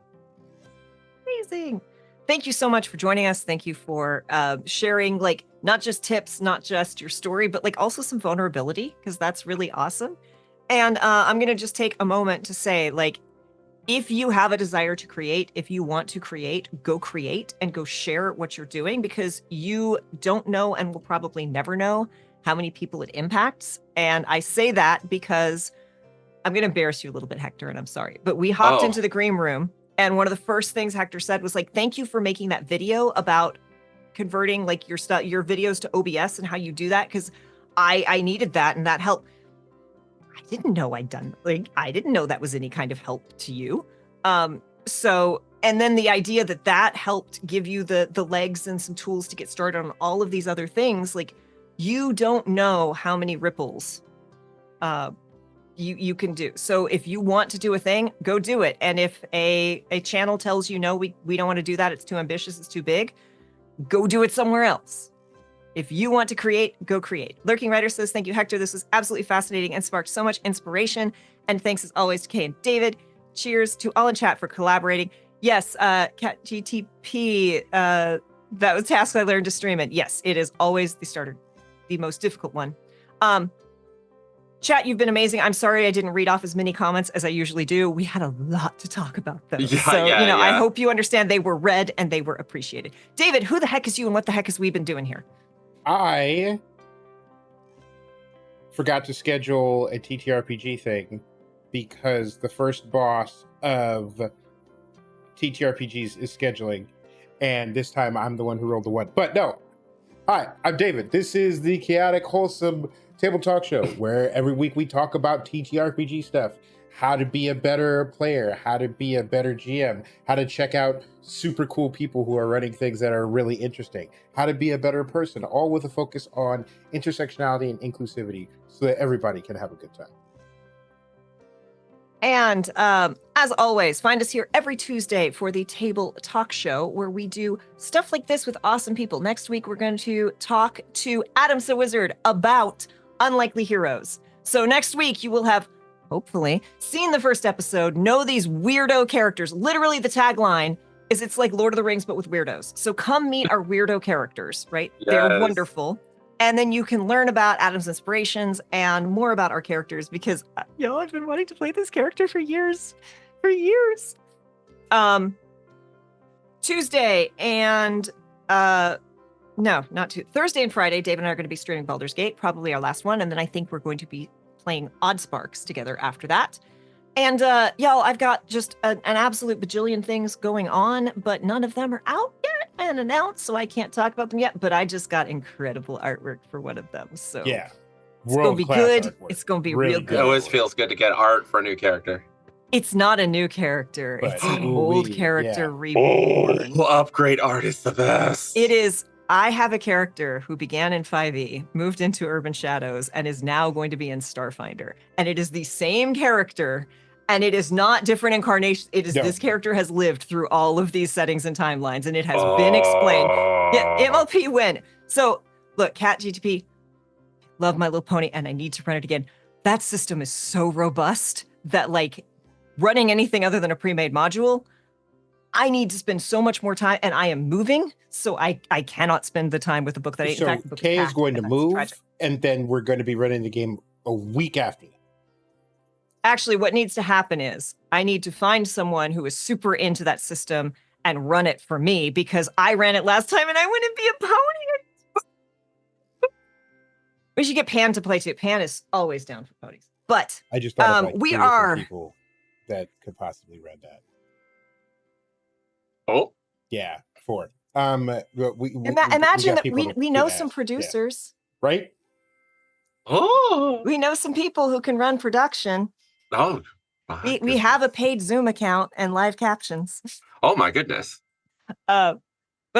Amazing. Thank you so much for joining us. Thank you for sharing, like, not just tips, not just your story, but like also some vulnerability, because that's really awesome. And I'm going to just take a moment to say, like, if you have a desire to create, if you want to create and go share what you're doing, because you don't know and will probably never know how many people it impacts. And I say that because I'm going to embarrass you a little bit, Hector, and I'm sorry, but we hopped into the green room. And one of the first things Hector said was like, thank you for making that video about converting like your videos to OBS and how you do that. Cause I needed that and that helped. I didn't know I didn't know that was any kind of help to you. And then the idea that helped give you the legs and some tools to get started on all of these other things, like you don't know how many ripples, you can do. So if you want to do a thing, go do it. And if a channel tells you, no, we don't want to do that, it's too ambitious, it's too big, go do it somewhere else. If you want to create, go create. Lurking Writer says, thank you, Hector. This was absolutely fascinating and sparked so much inspiration. And thanks as always to Kay and David. Cheers to all in chat for collaborating. Yes, Cat GTP, that was a task I learned to stream it. Yes, it is always the most difficult one. Chat, you've been amazing. I'm sorry I didn't read off as many comments as I usually do. We had a lot to talk about though. I hope you understand they were read and they were appreciated. David, who the heck is you and what the heck has we been doing here? I forgot to schedule a TTRPG thing because the first boss of TTRPGs is scheduling, and this time I'm the one who rolled the one. But no. Hi, I'm David. This is the Chaotic Wholesome Table Talk Show, where every week we talk about TTRPG stuff, how to be a better player, how to be a better GM, how to check out super cool people who are running things that are really interesting, how to be a better person, all with a focus on intersectionality and inclusivity so that everybody can have a good time. And as always, find us here every Tuesday for the Table Talk Show, where we do stuff like this with awesome people. Next week, we're going to talk to Adam the Wizard about Unlikely Heroes. So next week, you will have, hopefully, seen the first episode, know these weirdo characters. Literally, the tagline is it's like Lord of the Rings, but with weirdos. So come meet our weirdo characters, right? Yes. They're wonderful. And then you can learn about Adam's inspirations and more about our characters because, I've been wanting to play this character for years. Tuesday and, Thursday and Friday, Dave and I are going to be streaming Baldur's Gate, probably our last one. And then I think we're going to be playing Odd Sparks together after that. And, y'all, I've got just an absolute bajillion things going on, but none of them are out yet and announced, so I can't talk about them yet. But I just got incredible artwork for one of them. So yeah, it's going to be good. Artwork. It's going to be real good. It always feels good to get art for a new character. It's not a new character. But it's an old character reborn. Upgrade art is the best. It is. I have a character who began in 5e, moved into Urban Shadows, and is now going to be in Starfinder. And it is the same character. And it is not different incarnations. It is This character has lived through all of these settings and timelines, and it has been explained. Yeah, MLP win. So look, Cat GTP, love My Little Pony, and I need to run it again. That system is so robust that like running anything other than a pre-made module, I need to spend so much more time, and I am moving, so I cannot spend the time with the book that I. So in fact, Kay is going to move, and then we're going to be running the game a week after. Actually, what needs to happen is I need to find someone who is super into that system and run it for me because I ran it last time and I wouldn't be a pony. We should get Pan to play too. Pan is always down for ponies. But I just thought of like we 3 different are people that could possibly read that. Oh, Yeah, 4. But imagine got that people we to know ask. some Yeah. producers. Right? oh, We know some people who can run production. oh. My We goodness. have a paid Zoom account and live captions. Oh my goodness. But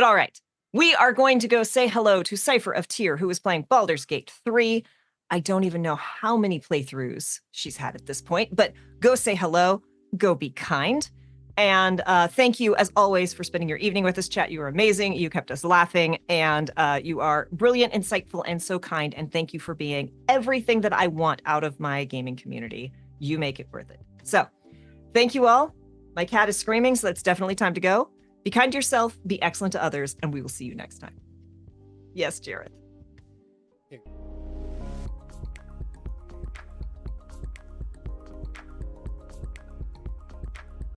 all right. We are going to go say hello to Cypher of Tyr, who is playing Baldur's Gate 3. I don't even know how many playthroughs she's had at this point, but go say hello, go be kind. And thank you, as always, for spending your evening with us, chat. You were amazing. You kept us laughing, and you are brilliant, insightful, and so kind. And thank you for being everything that I want out of my gaming community. You make it worth it. So thank you all. My cat is screaming, so it's definitely time to go. Be kind to yourself, be excellent to others, and we will see you next time. Yes, Jared.